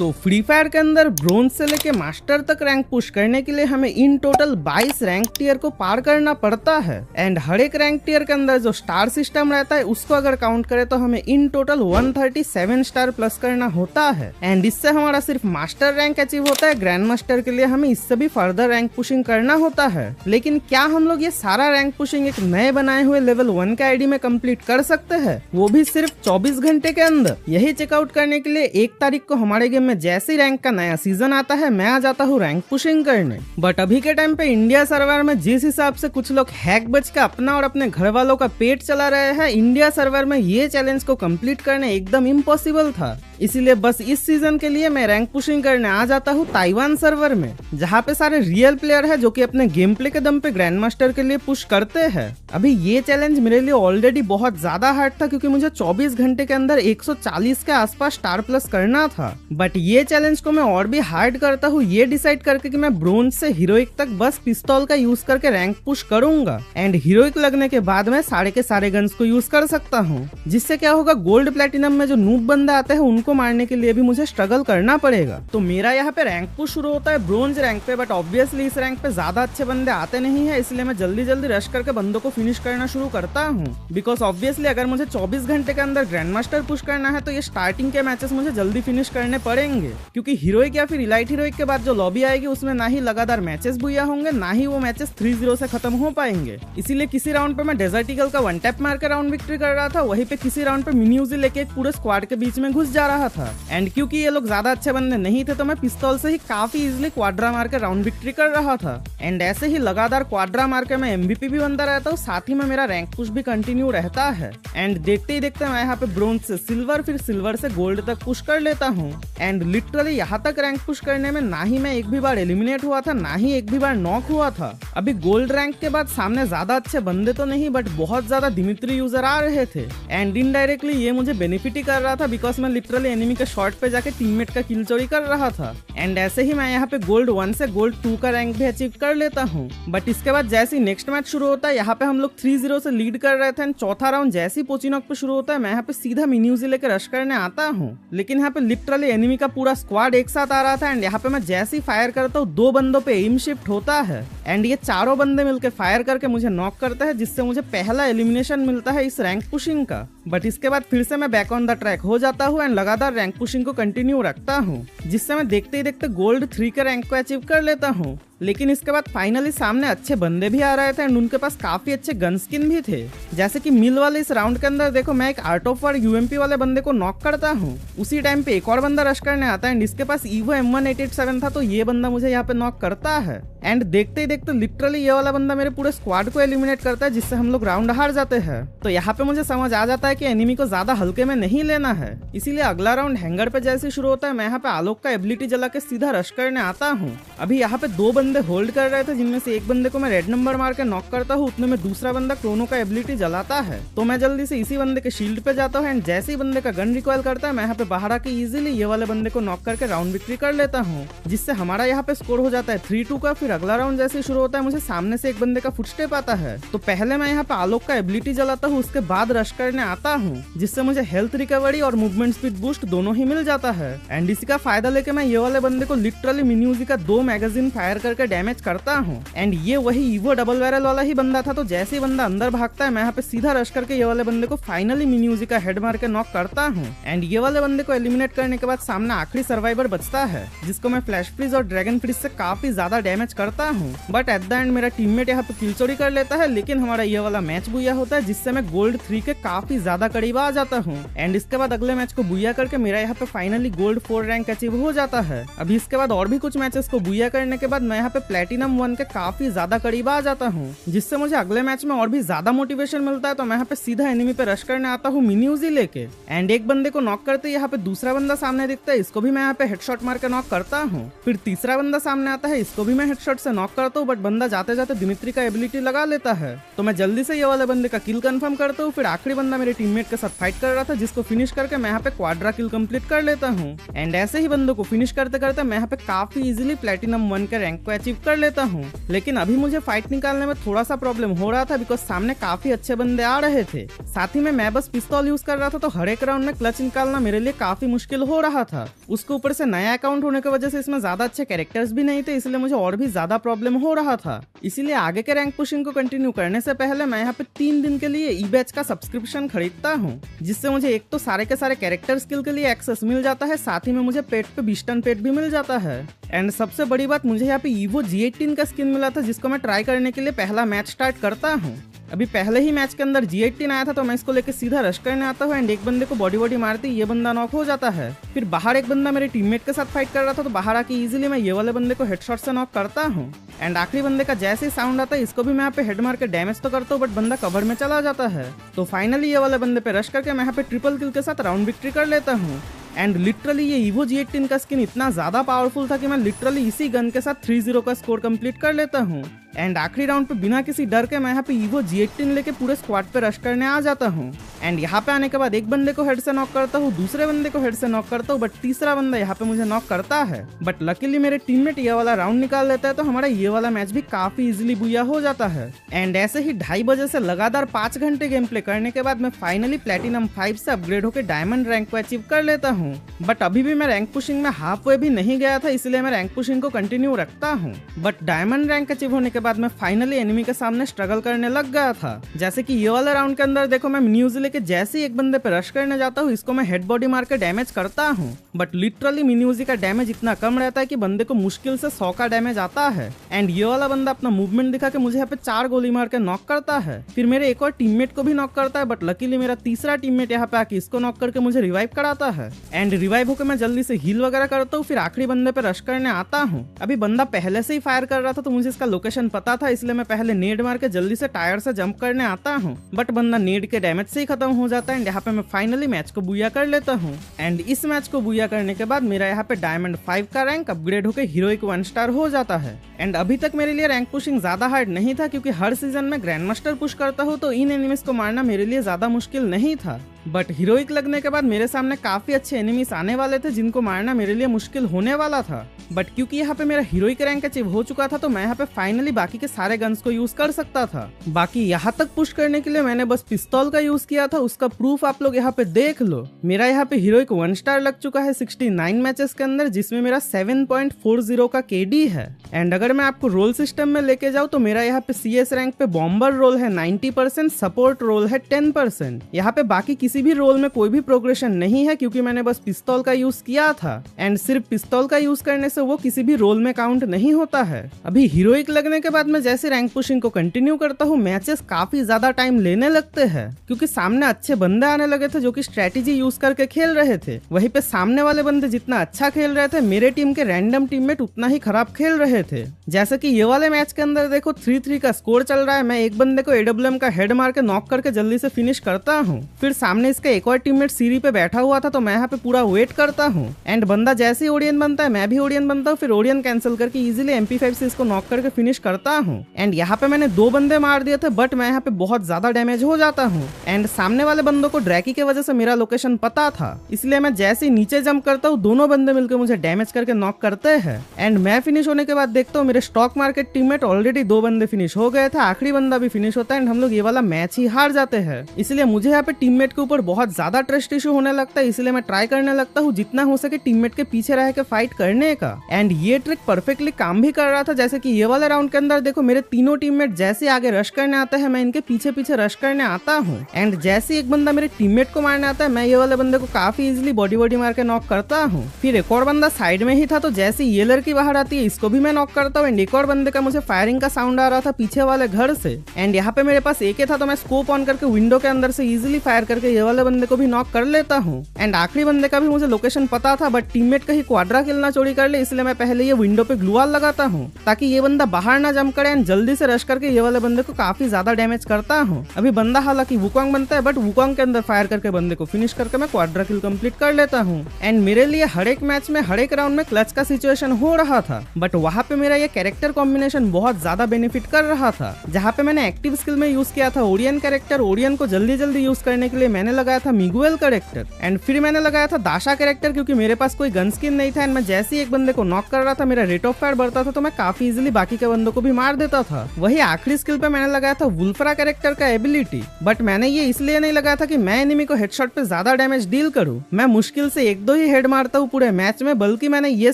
So free fire के अंदर bronze से लेके मास्टर तक रैंक पुश करने के लिए हमें इन टोटल 22 रैंक टियर को पार करना पड़ता है। एंड हर एक रैंक टियर के अंदर जो स्टार सिस्टम रहता है उसको अगर काउंट करें तो हमें इन टोटल 137 स्टार प्लस करना होता है। एंड इससे हमारा सिर्फ मास्टर रैंक अचीव होता है, ग्रैंड मास्टर के लिए हमें इससे भी फर्दर रैंक पुशिंग करना होता है। लेकिन क्या हम लोग ये सारा रैंक पुशिंग एक नए बनाए हुए लेवल 1 के आईडी में कंप्लीट कर सकते हैं, वो भी सिर्फ 24 घंटे के अंदर? यही चेकआउट करने के लिए 1 तारीख को हमारे गेम में जैसे रैंक का नया सीजन आता है मैं आ जाता हूँ रैंक पुशिंग करने। बट अभी के टाइम पे इंडिया सर्वर में जिस हिसाब से कुछ लोग हैक बच के अपना और अपने घर वालों का पेट चला रहे हैं, इंडिया सर्वर में ये चैलेंज को कंप्लीट करने एकदम इम्पॉसिबल था। इसीलिए बस इस सीजन के लिए मैं रैंक पुशिंग करने आ जाता हूँ ताइवान सर्वर में, जहाँ पे सारे रियल प्लेयर है जो कि अपने गेम प्ले के दम पे ग्रैंड मास्टर के लिए पुश करते हैं। अभी ये चैलेंज मेरे लिए ऑलरेडी बहुत ज्यादा हार्ड था क्योंकि मुझे 24 घंटे के अंदर 140 के आसपास स्टार प्लस करना था। बट ये चैलेंज को मैं और भी हार्ड करता हूँ ये डिसाइड करके कि मैं ब्रोंज से हीरोइक तक बस पिस्तौल का यूज करके रैंक पुश करूंगा। एंड हीरोइक लगने के बाद मैं सारे के सारे गन्स को यूज कर सकता हूँ, जिससे क्या होगा, गोल्ड प्लेटिनम में जो नूब बंदे आते हैं उनको मारने के लिए भी मुझे स्ट्रगल करना पड़ेगा। तो मेरा यहाँ पे रैंक पुश शुरू होता है ब्रोंज रैंक पे, बट ऑब्वियसली इस रैंक पे ज्यादा अच्छे बंदे आते नहीं है, इसलिए मैं जल्दी जल्दी रश करके बंदों को फिनिश करना शुरू करता हूँ। बिकॉज ऑब्वियसली अगर मुझे 24 घंटे के अंदर ग्रैंड मास्टर पुश करना है तो ये स्टार्टिंग के मैचेस मुझे जल्दी फिनिश करने पड़ेंगे, क्योंकि हीरोइक या फिर इलाइट हीरोइक के बाद जो लॉबी आएगी उसमें ना ही लगातार मैचेस बुया होंगे, ना ही वो मैचेस 3-0 से खत्म हो पाएंगे। इसीलिए किसी राउंड पे मैं डेजर्ट ईगल का 1 टैप मार के राउंड विक्ट्री कर रहा था, वहीं पे किसी राउंड पे मिनी यूजी लेके एक पूरे स्क्वाड के बीच में घुस जा रहा था। एंड क्योंकि ये लोग ज्यादा अच्छे बंदे नहीं थे तो मैं पिस्तौल से ही काफी इजीली क्वाड्रा मार के राउंड विक्ट्री कर रहा था। एंड ऐसे ही लगातार क्वाड्रा मार के मैं एमवीपी भी बनता रहता हूँ, साथ ही में मेरा रैंक पुश भी कंटिन्यू रहता है। एंड देखते ही देखते मैं यहाँ पे ब्रोंज से सिल्वर, फिर सिल्वर से गोल्ड तक पुश कर लेता हूँ। एंड लिटरली यहाँ तक रैंक पुश करने में ना ही मैं एक भी बार एलिमिनेट हुआ था, ना ही एक भी बार नॉक हुआ था। अभी गोल्ड रैंक के बाद सामने ज्यादा अच्छे बंदे तो नहीं, बट बहुत ज्यादा दिमित्री यूजर आ रहे थे। एंड इनडायरेक्टली ये मुझे बेनिफिट ही कर रहा था, बिकॉज मैं लिटरली एनिमी के शॉट पे जाके टीममेट का किल चोरी कर रहा था। एंड ऐसे ही मैं यहाँ पे गोल्ड 1 से गोल्ड 2 का रैंक भी अचीव कर लेता हूँ। बट इसके बाद जैसे ही नेक्स्ट मैच शुरू होता है, यहाँ पे हम लोग 3-0 से लीड कर रहे थे। चौथा राउंड जैसे ही पोचिनॉक पे शुरू होता है, मैं यहाँ पे सीधा मिन्यूजी लेकर रश करने आता हूँ। लेकिन यहाँ पे लिटरली एनिमी का पूरा स्क्वाड एक साथ आ रहा था। एंड यहाँ पे मैं जैसे ही फायर करता हूँ 2 बंदों पे एम शिफ्ट होता है, एंड ये चारों बंदे मिलकर फायर करके मुझे नॉक करते हैं, जिससे मुझे पहला एलिमिनेशन मिलता है इस रैंक पुशिंग का। बट इसके बाद फिर से मैं बैक ऑन द ट्रैक हो जाता हूँ एंड लगातार रैंक पुशिंग को कंटिन्यू रखता हूँ, जिससे मैं देखते ही देखते गोल्ड 3 के रैंक को अचीव कर लेता हूँ। लेकिन इसके बाद फाइनली सामने अच्छे बंदे भी आ रहे थे एंड उनके पास काफी अच्छे गन स्किन भी थे। जैसे कि मिल वाले इस राउंड के अंदर देखो, मैं एक आर्ट ऑफ वार यूएमपी वाले बंदे को नॉक करता हूँ। उसी टाइम पे एक और बंदा रश करने आता है एंड इसके पास ईवो M1887 था, तो ये बंदा मुझे यहाँ पे नॉक करता है। एंड देखते ही देखते लिटरली ये वाला बंदा मेरे पूरे स्क्वाड को एलिमिनेट करता है, जिससे हम लोग राउंड हार जाते हैं। तो यहाँ पे मुझे समझ आ जाता है कि एनिमी को ज्यादा हल्के में नहीं लेना है। इसीलिए अगला राउंड हैंगर पे जैसे शुरू होता है, मैं यहाँ पे आलोक का एबिलिटी जला के सीधा रश करने आता हूँ। अभी यहाँ पे 2 बंदे होल्ड कर रहे थे, जिनमें से एक बंदे को मैं रेड नंबर मार के नॉक करता हूँ, उतने में दूसरा बंदा क्रोनो का एबिलिटी जलाता है। तो मैं जल्दी से इसी बंदे के शील्ड पे जाता हूँ एंड जैसे ही बंदे का गन रिकॉइल करता है, मैं यहाँ पे बाहर आके इजीली ये वाले बंदे को नॉक करके राउंड विक्ट्री कर लेता हूँ, जिससे हमारा यहाँ पे स्कोर हो जाता है 3-2 का। फिर अगला राउंड जैसे शुरू होता है, मुझे सामने से एक बंदे का फुटस्टेप आता है, तो पहले मैं यहाँ पे आलोक का एबिलिटी जलाता हूँ, उसके बाद रश करने आता हूँ, जिससे मुझे हेल्थ रिकवरी और मूवमेंट स्पीड बूस्ट दोनों ही मिल जाता है। एंड इसी का फायदा लेके मैं ये वाले बंदे को लिटरली मिनी यूजी का 2 मैगजीन फायर करके डैमेज करता हूँ। एंड ये वही ईवो डबल बैरल वाला ही बंदा था, तो जैसे ही बंदा अंदर भागता है, मैं यहाँ पे सीधा रश करके ये वाले बंदे को फाइनली मिनी यूजी का हेड मार के नॉक करता हूँ। एंड ये वाले बंदे को एलिमिनेट करने के बाद सामने आखिरी सर्वाइवर बचता है, जिसको मैं फ्लैश फ्रीज और ड्रैगन फ्रीज से काफी ज्यादा डैमेज करता हूँ। बट एट द एंड मेरा टीममेट यहाँ पे किल चोरी कर लेता है, लेकिन हमारा ये वाला मैच बुया होता है, जिससे मैं गोल्ड 3 के काफी ज्यादा करीब आ जाता हूँ। एंड इसके बाद अगले मैच को बुया करके मेरा यहाँ पे फाइनली गोल्ड 4 रैंक अचीव हो जाता है। अभी इसके बाद और भी कुछ मैचेस को बुया करने के बाद मैं यहाँ पे प्लेटिनम 1 के काफी ज्यादा करीब आ जाता हूँ, जिससे मुझे अगले मैच में और भी ज्यादा मोटिवेशन मिलता है। तो मैं यहाँ पे सीधा एनिमी पे रश करने आता हूँ मिनी यूजी लेके, एंड एक बंदे को नॉक करते यहाँ पे दूसरा बंदा सामने दिखता है, इसको भी मैं यहाँ पे हेडशॉट मार के नॉक करता हूँ। फिर तीसरा बंदा सामने आता है, इसको भी मैं हेडशॉट हेडशॉट से नॉक करता हूँ, बट बंदा जाते जाते दिमित्री का एबिलिटी लगा लेता है। तो मैं जल्दी से ये वाले बंदे का किल कंफर्म करता हूँ। फिर आखिरी बंदा मेरे टीममेट के साथ फाइट कर रहा था, जिसको फिनिश करके मैं यहाँ पे क्वाड्रा किल कंप्लीट कर लेता हूँ। एंड ऐसे ही बंदों को फिनिश करते करते मैं यहाँ पे काफी इजीली प्लेटिनम 1 के रैंक को अचीव कर लेता हूँ। लेकिन अभी मुझे फाइट निकालने में थोड़ा सा प्रॉब्लम हो रहा था, बिकॉज सामने काफी अच्छे बंदे आ रहे थे। साथ ही में मैं बस पिस्तौल यूज कर रहा था, तो हर एक राउंड में क्लच निकालना मेरे लिए काफी मुश्किल हो रहा था। उसके ऊपर से नया अकाउंट होने की वजह से इसमें ज्यादा अच्छे कैरेक्टर्स भी नहीं थे, इसलिए मुझे और भी ज्यादा प्रॉब्लम हो रहा था। इसीलिए आगे के रैंक पुशिंग को कंटिन्यू करने से पहले मैं यहाँ पे 3 दिन के लिए ई-बैच का सब्सक्रिप्शन खरीदता हूँ, जिससे मुझे एक तो सारे के सारे कैरेक्टर स्किल के लिए एक्सेस मिल जाता है, साथ ही में मुझे पेट पे 20 टन पेट भी मिल जाता है। एंड सबसे बड़ी बात, मुझे यहाँ पे ईवो G18 का स्किन मिला था, जिसको मैं ट्राई करने के लिए पहला मैच स्टार्ट करता हूँ। अभी पहले ही मैच के अंदर G18 आया था, तो मैं इसको लेके सीधा रश करने आता हूँ एंड एक बंदे को बॉडी मारती ये बंदा नॉक हो जाता है। फिर बाहर एक बंदा मेरे टीममेट के साथ फाइट कर रहा था, तो बाहर आके इजीली मैं ये वाले बंदे को हेडशॉट से नॉक करता हूँ। एंड आखिरी बंदे का जैसे ही साउंड आता है, इसको भी मैं यहाँ पे हेड मार के डैमेज तो करता हूँ, बट बंदा कवर में चला जाता है। तो फाइनली ये वाले बंदे पे रश करके मैं यहाँ पे ट्रिपल किल के साथ राउंड विक्ट्री कर लेता हूँ। एंड लिटरली ये ईवो G18 का स्किन इतना ज्यादा पावरफुल था कि मैं लिटरली इसी गन के साथ 3-0 का स्कोर कंप्लीट कर लेता हूँ। एंड आखिरी राउंड पे बिना किसी डर के मैं यहाँ पे ईवो G18 लेके पूरे स्क्वाड पे रश करने आ जाता हूँ। एंड यहाँ पे आने के बाद एक बंदे को हेड से नॉक करता हूँ, दूसरे बंदे को हेड से नॉक करता हूँ, बट तीसरा बंदा यहाँ पे मुझे नॉक करता है। बट लकीली मेरे टीममेट ये वाला राउंड निकाल लेता है, तो हमारा ये वाला मैच भी काफी इजीली बुया हो जाता है। एंड ऐसे ही 2:30 बजे से लगातार 5 घंटे गेम प्ले करने के बाद मैं फाइनली प्लेटिनम 5 से अपग्रेड होकर डायमंड रैंक को अचीव कर लेता हूँ। बट अभी भी मैं रैंक पुशिंग में हाफ वे भी नहीं गया था, इसलिए मैं रैंक पुशिंग को कंटिन्यू रखता हूँ। बट डायमंड रैंक अचीव होने के बाद मैं फाइनली एनिमी के सामने स्ट्रगल करने लग गया था। जैसे कि ये वाला राउंड के अंदर देखो, मैं मिनी लेके जैसे ही एक बंदे पे रश करने जाता हूँ, इसको मैं हेड बॉडी मार के डैमेज करता हूँ। बट लिटरली मिनी का डैमेज इतना कम रहता है कि बंदे को मुश्किल से 100 का डैमेज आता है। एंड ये वाला बंदा अपना मूवमेंट दिखा के मुझे यहाँ पे 4 गोली मार के नॉक करता है। फिर मेरे एक और टीममेट को भी नॉक करता है, बट लकीली मेरा तीसरा टीममेट यहाँ पे आके इसको नॉक करके मुझे रिवाइव कराता है। एंड रिवाइव होकर मैं जल्दी से हील वगैरह करता हूँ, फिर आखिरी बंदे पे रश करने आता हूँ। अभी बंदा पहले से ही फायर कर रहा था, तो मुझे इसका लोकेशन पता था, इसलिए मैं पहले नेड मार के जल्दी से टायर से जंप करने आता हूँ। बट बंदा नेड के डैमेज से ही खत्म हो जाता है। एंड यहाँ पे मैं फाइनली मैच को बुया कर लेता हूँ। एंड इस मैच को बुया करने के बाद मेरा यहाँ पे डायमंड 5 का रैंक अपग्रेड होकर हीरोइक 1 स्टार हो जाता है। एंड अभी तक मेरे लिए रैंक पुशिंग ज्यादा हार्ड नहीं था, क्योंकि हर सीजन में ग्रैंड मास्टर पुश करता हूँ, तो इन एनिमीज को मारना मेरे लिए ज्यादा मुश्किल नहीं था। बट हीरोइक लगने के बाद मेरे सामने काफी अच्छे एनिमीज आने वाले थे, जिनको मारना मेरे लिए मुश्किल होने वाला था। बट क्योंकि यहाँ पे मेरा हीरोइक रैंक अचीव हो चुका था, तो मैं यहाँ पे फाइनली बाकी के सारे गन्स को यूज कर सकता था। बाकी यहाँ तक पुश करने के लिए मैंने बस पिस्तौल का यूज किया था, उसका प्रूफ आप लोग यहाँ पे देख लो। मेरा यहाँ पे हीरोइक 1 स्टार लग चुका है 69 मैचेस के अंदर, जिसमें मेरा 7.40 का केडी है। एंड अगर मैं आपको रोल सिस्टम में लेके जाऊँ, तो मेरा यहाँ पे CS रैंक पे बॉम्बर रोल है 90%, सपोर्ट रोल है 10%। यहाँ पे बाकी किसी भी रोल में कोई भी प्रोग्रेशन नहीं है, क्योंकि मैंने बस पिस्तौल का यूज किया था। एंड सिर्फ पिस्तौल का यूज करने से वो किसी भी रोल में काउंट नहीं होता है। अभी हीरोइक लगने के बाद मैं जैसे रैंक पुशिंग को कंटिन्यू करता हूँ, मैचेस काफी ज्यादा टाइम लेने लगते हैं, क्योंकि सामने अच्छे बंदे आने लगे थे जो कि स्ट्रेटेजी यूज करके खेल रहे थे। वहीं पे सामने वाले बंदे जितना अच्छा खेल रहे थे, मेरे टीम के रैंडम टीममेट उतना ही खराब खेल रहे थे। जैसे कि ये वाले मैच के अंदर देखो 3-3 का स्कोर चल रहा है। मैं एक बंदे को AWM का हेड मार के नॉक करके जल्दी से फिनिश करता हूँ। फिर सामने इसका एक और टीममेट सीढ़ी पे बैठा हुआ था, तो मैं यहाँ पे पूरा वेट करता हूँ। एंड बंदा जैसे ही ओडियन बनता है, मैं भी ओडियन बनता हूँ। फिर ओडियन कैंसिल करके इजीली MP5 से इसको नॉक करके फिनिश करता हूँ। एंड यहाँ पे मैंने 2 बंदे मार दिए थे, बट मैं यहाँ पे बहुत ज्यादा डैमेज हो जाता हूँ। एंड सामने वाले बंदों को ड्रैकी की वजह से मेरा लोकेशन पता था, इसलिए मैं जैसे ही नीचे जंप करता हूँ, दोनों बंदे मिलकर मुझे डैमेज करके नॉक करते हैं। एंड मैं फिनिश होने के बाद देखता हूँ मेरे स्टॉक मार्केट टीममेट ऑलरेडी 2 बंदे फिनिश हो गए थे, आखिरी बंदा भी फिनिश होता है। एंड हम लोग ये वाला मैच ही हार जाते हैं। इसलिए मुझे यहाँ पे टीममेट के ऊपर बहुत ज्यादा ट्रस्ट इशू होने लगता है, इसलिए मैं ट्राई करने लगता हूँ जितना हो सके टीममेट के पीछे रह के फाइट करने का। एंड ये ट्रिक परफेक्टली काम भी कर रहा था। जैसे कि ये वाले राउंड के अंदर देखो, मेरे तीनों टीममेट जैसे आगे रश करने आते हैं, मैं इनके पीछे पीछे रश करने आता हूँ। एंड जैसे एक बंदा मेरे टीममेट को मारने आता है, मैं ये वाले बंदे को काफी इजीली बॉडी मार के नॉक करता हूँ। फिर एक और बंदा साइड में ही था, तो जैसे ये लड़की बाहर आती है, इसको भी मैं नॉक करता हूँ। एंड एक और बंदे का मुझे फायरिंग का साउंड आ रहा था पीछे वाले घर से। एंड यहाँ पे मेरे पास AK था, तो मैं स्कोप ऑन करके विंडो के अंदर से इजीली फायर करके ये ये वाले बंदे को भी नॉक कर लेता हूँ। एंड आखिरी बंदे का भी मुझे लोकेशन पता था, बट टीममेट कहीं क्वाड्रा किल ना चोरी कर ले, इसलिए मैं पहले ये विंडो पे ग्लू वॉल लगाता हूँ ताकि ये बंदा बाहर ना जंप करे एंड जल्दी से रश करके ये वाले बंदे को काफी ज्यादा डैमेज करता हूँ। अभी बंदा हालांकि वुकोंग बनता है, बट वुकोंग के अंदर फायर करके बंदे को फिनिश करके मैं क्वाड्रा किल कंप्लीट कर लेता हूँ। एंड मेरे लिए हर एक मैच में हर एक राउंड में क्लच का सिचुएशन हो रहा था, बट वहाँ पे मेरा ये कैरेक्टर कॉम्बिनेशन बहुत ज्यादा बेनिफिट कर रहा था। जहाँ पे मैंने एक्टिव स्किल में यूज किया था ओरियन कैरेक्टर, ओरियन को जल्दी जल्दी यूज करने के लिए मैंने लगाया था मिगुएल कैरेक्टर, एंड फिर मैंने लगाया था दाशा कैरेक्टर क्योंकि मेरे पास कोई गन स्किन नहीं था। एंड मैं जैसे ही एक बंदे को नॉक कर रहा था मेरा रेट ऑफ फायर बढ़ता था, तो मैं काफी इजीली बाकी के बंदों को भी मार देता था। वही आखिरी स्किल पे मैंने लगाया था वुल्फ्रा कैरेक्टर का एबिलिटी, बट मैंने ये इसलिए नहीं लगाया था कि मैं एनिमी को हेडशॉट पे ज्यादा डैमेज डील करूं। मैं मुश्किल से एक दो ही हेड मारता हूँ पूरे मैच में, बल्कि मैंने ये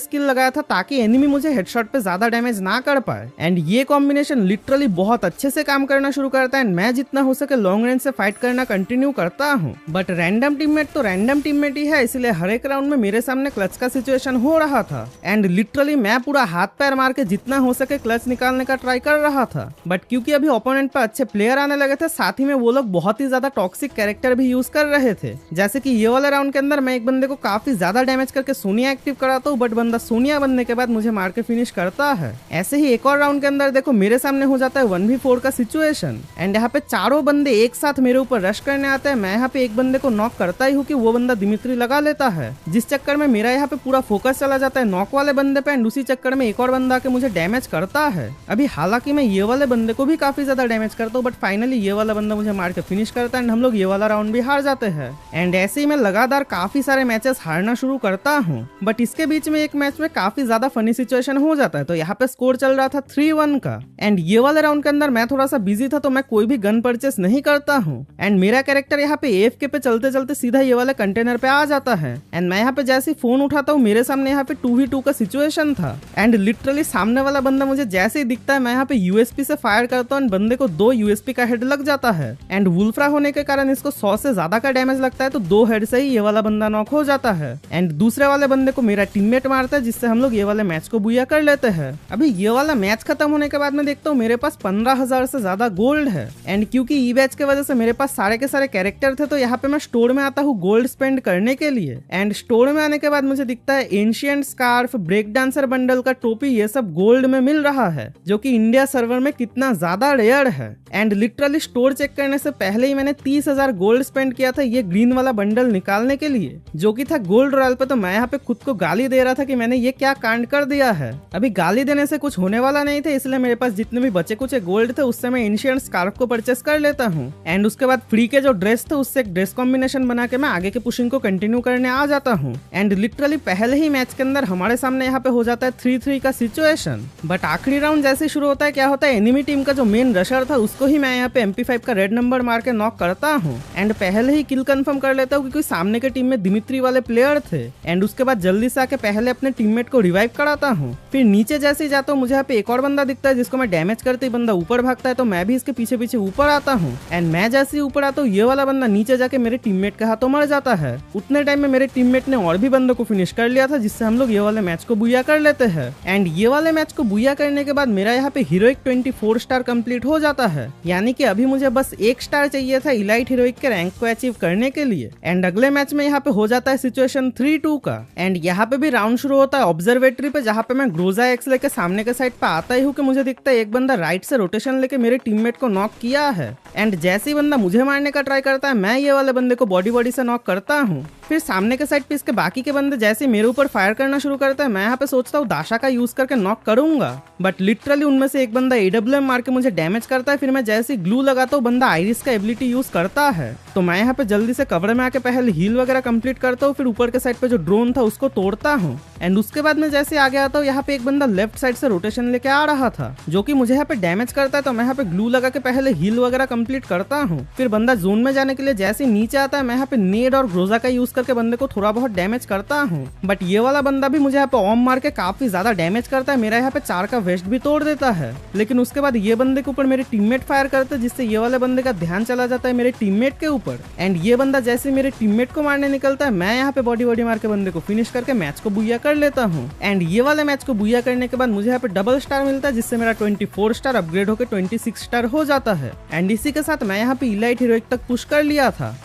स्किल लगाया था ताकि एनिमी मुझे हेडशॉट पे ज्यादा डैमेज ना कर पाए। एंड ये कॉम्बिनेशन लिटरली बहुत अच्छे से काम करना शुरू करता है एंड मैं जितना हो सके लॉन्ग रेंज से फाइट करना कंटिन्यू करता हूँ। बट रैंडम टीममेट तो रैंडम टीममेट ही है, इसलिए हर एक राउंड में मेरे सामने क्लच का सिचुएशन हो रहा था। एंड लिटरली मैं पूरा हाथ पैर मार के जितना हो सके क्लच निकालने का ट्राई कर रहा था, बट क्योंकि अभी ओपोनेंट पे अच्छे प्लेयर आने लगे थे, साथ ही में वो लोग बहुत ही ज्यादा टॉक्सिक कैरेक्टर भी यूज कर रहे थे। जैसे कि ये वाले राउंड के अंदर मैं एक बंदे को काफी ज्यादा डैमेज करके सोनिया एक्टिव कराता हूँ, बट बंदा सोनिया बनने के बाद मुझे मार के फिनिश करता है। ऐसे ही एक और राउंड के अंदर देखो मेरे सामने हो जाता है 1v4 का सिचुएशन, एंड यहाँ पे चारों बंदे एक साथ मेरे ऊपर रश करने आते हैं। मैं यहाँ पे एक बंदे को नॉक करता ही हूँ कि वो बंदा दिमित्री लगा लेता है, जिस चक्कर में मेरा यहाँ पे पूरा फोकस चला जाता है नॉक वाले बंदे पे, एंड उसी चक्कर में एक और बंदा आके मुझे डैमेज करता है। अभी हालांकि मैं ये वाले बंदे को भी काफी ज्यादा डैमेज करता हूँ, बट फाइनली ये वाला बंदा मुझे मार के फिनिश करता है एंड हम लोग ये वाला राउंड भी हार जाते हैं। एंड ऐसे ही मैं लगातार काफी सारे मैचेस हारना शुरू करता हूँ, बट इसके बीच में एक मैच में काफी ज्यादा फनी सिचुएशन हो जाता है। तो यहाँ पे स्कोर चल रहा था 3-1 का, एंड ये वाले राउंड के अंदर मैं थोड़ा सा बिजी था तो मैं कोई भी गन परचेस नहीं करता हूँ। एंड मेरा कैरेक्टर यहाँ पे AFK पे चलते चलते सीधा ये वाले कंटेनर पे आ जाता है, एंड मैं यहाँ पे जैसे फोन उठाता हूँ मेरे सामने यहाँ पे 2v2 का सिचुएशन था। एंड लिटरली सामने वाला बंदा मुझे जैसे ही दिखता है मैं यहाँ पे USP से फायर करता हूँ, बंदे को 2 USP का हेड लग जाता है। एंड वुल्फ्रा होने के कारण इसको 100 से ज्यादा का डैमेज लगता है, तो 2 हेड से ही ये वाला बंदा नॉक हो जाता है। एंड दूसरे वाले बंदे को मेरा टीममेट मारता है, जिससे हम लोग ये वाले मैच को बुया कर लेते हैं। अभी ये वाला मैच खत्म होने के बाद मैं देखता हूँ मेरे पास 15,000 से ज्यादा गोल्ड है। एंड क्योंकि ई बैच के वजह से मेरे पास सारे के सारे कैरेक्टर थे, तो यहाँ पे मैं स्टोर में आता हूँ गोल्ड स्पेंड करने के लिए। एंड स्टोर में आने के बाद मुझे दिखता है ancient scarf, break dancer bundle का टोपी, ये सब गोल्ड में मिल रहा है, जो कि इंडिया सर्वर में कितना ज्यादा रेयर है। एंड लिटरली स्टोर चेक करने से पहले ही मैंने 30,000 गोल्ड स्पेंड किया था ये ग्रीन वाला बंडल निकालने के लिए, जो कि था गोल्ड रॉयल पे। तो मैं यहाँ पे खुद को गाली दे रहा था कि मैंने ये क्या कांड कर दिया है। अभी गाली देने से कुछ होने वाला नहीं था, इसलिए मेरे पास जितने भी बचे कुछ गोल्ड थे उससे मैं एंशिएंट स्कार्फ को परचेस कर लेता हूँ। एंड उसके बाद फ्री के जो ड्रेस थे उससे एक ड्रेस कॉम्बिनेशन बना के मैं आगे के पुशिंग को कंटिन्यू करने आ जाता हूँ। एंड लिटरली पहले ही मैच के अंदर हमारे सामने यहाँ पे हो जाता है 3-3 का सिचुएशन। बट आखिरी राउंड जैसे शुरू होता है, क्या होता है एनिमी टीम का जो मेन रशर था उसको ही मैं यहाँ पे MP5 का रेड नंबर मार के नॉक करता हूँ। एंड पहले ही किल कंफर्म कर लेता हूँ क्योंकि सामने के टीम में दिमित्री वाले प्लेयर थे। एंड उसके बाद जल्दी से आके पहले अपने टीममेट को रिवाइव कराता हूँ। फिर नीचे जैसे ही जाता हूँ मुझे यहाँ पे एक और बंदा दिखता है जिसको मैं डैमेज करते ही बंदा ऊपर भागता है, तो मैं भी इसके पीछे पीछे ऊपर आता हूँ। एंड मैं जैसे ही ऊपर आता हूँ ये वाला बंदा नीचे जाके मेरे टीममेट के हाथों मर जाता है। उतने टाइम में मेरे टीममेट ने और भी बंदों को फिनिश कर लिया था, जिससे हम लोग ये वाले मैच को बुया कर लेते हैं। एंड ये वाले मैच को बुया करने के बाद मेरा यहाँ पे हीरोइक 24 स्टार कंप्लीट हो जाता है, यानी कि अभी मुझे बस 1 स्टार चाहिए था इलाइट हीरोइक के रैंक को अचीव करने के लिए। एंड अगले मैच में यहाँ पे हो जाता है सिचुएशन 3-2 का। एंड यहाँ पे भी राउंड शुरू होता है ऑब्जर्वेटरी पे, जहाँ पे मैं ग्रोजा एक्स लेके सामने के साइड पे आता ही हूँ कि मुझे दिखता है एक बंदा राइट से रोटेशन लेके मेरे टीममेट को नॉक किया है। एंड जैसे ही बंदा मुझे मारने का ट्राई करता है मैं ये वाले बंदे को बॉडी से नॉक करता हूँ। फिर सामने के साइड पे इसके बाकी के बंदे जैसे मेरे ऊपर फायर करना शुरू करते हैं, मैं यहाँ पे सोचता हूँ दाशा का यूज करके नॉक करूंगा, बट लिटरली उनमें से एक बंदा AWM मार के मुझे डैमेज करता है। फिर मैं जैसे ग्लू लगाता हूँ बंदा आइरिस का एबिलिटी यूज करता है, तो मैं यहाँ पे जल्दी से कवर में आके पहले हील वगैरह कंप्लीट करता हूँ, फिर ऊपर के साइड पे जो ड्रोन था उसको तोड़ता हूँ। एंड उसके बाद में जैसे आगे आता हूँ यहाँ पे एक बंदा लेफ्ट साइड से रोटेशन लेके आ रहा था, जो कि मुझे यहाँ पे डैमेज करता है, तो मैं यहाँ पे ग्लू लगा के पहले हील वगैरह कंप्लीट करता हूँ। फिर बंदा जोन में जाने के लिए जैसे नीचे आता है मैं यहाँ पे नेड और ग्रोजा का यूज करके बंदे को थोड़ा बहुत डैमेज करता हूँ। बट ये वाला बंदा भी मुझे यहाँ पे ऑम मार के काफी ज्यादा डैमेज करता है, मेरा यहाँ पे 4 का वेस्ट भी तोड़ देता है। लेकिन उसके बाद ये बंदे के ऊपर मेरे टीममेट फायर करते हैं, जिससे ये वाले बंदे का ध्यान चला जाता है मेरे टीममेट के ऊपर। एंड ये बंदा जैसे मेरे टीममेट को मारने निकलता है मैं यहाँ पे बॉडी मार के बंदे को फिनिश करके मैच को बुया कर लेता हूँ। एंड ये वाले मैच को बुया करने के बाद मुझे यहाँ पे डबल स्टार मिलता है, जिससे मेरा 24 स्टार अपग्रेड होकर 26 स्टार हो जाता है। एंड इसी के साथ मैं यहाँ पे इलाइट हीरोइक तक पुश कर लिया था।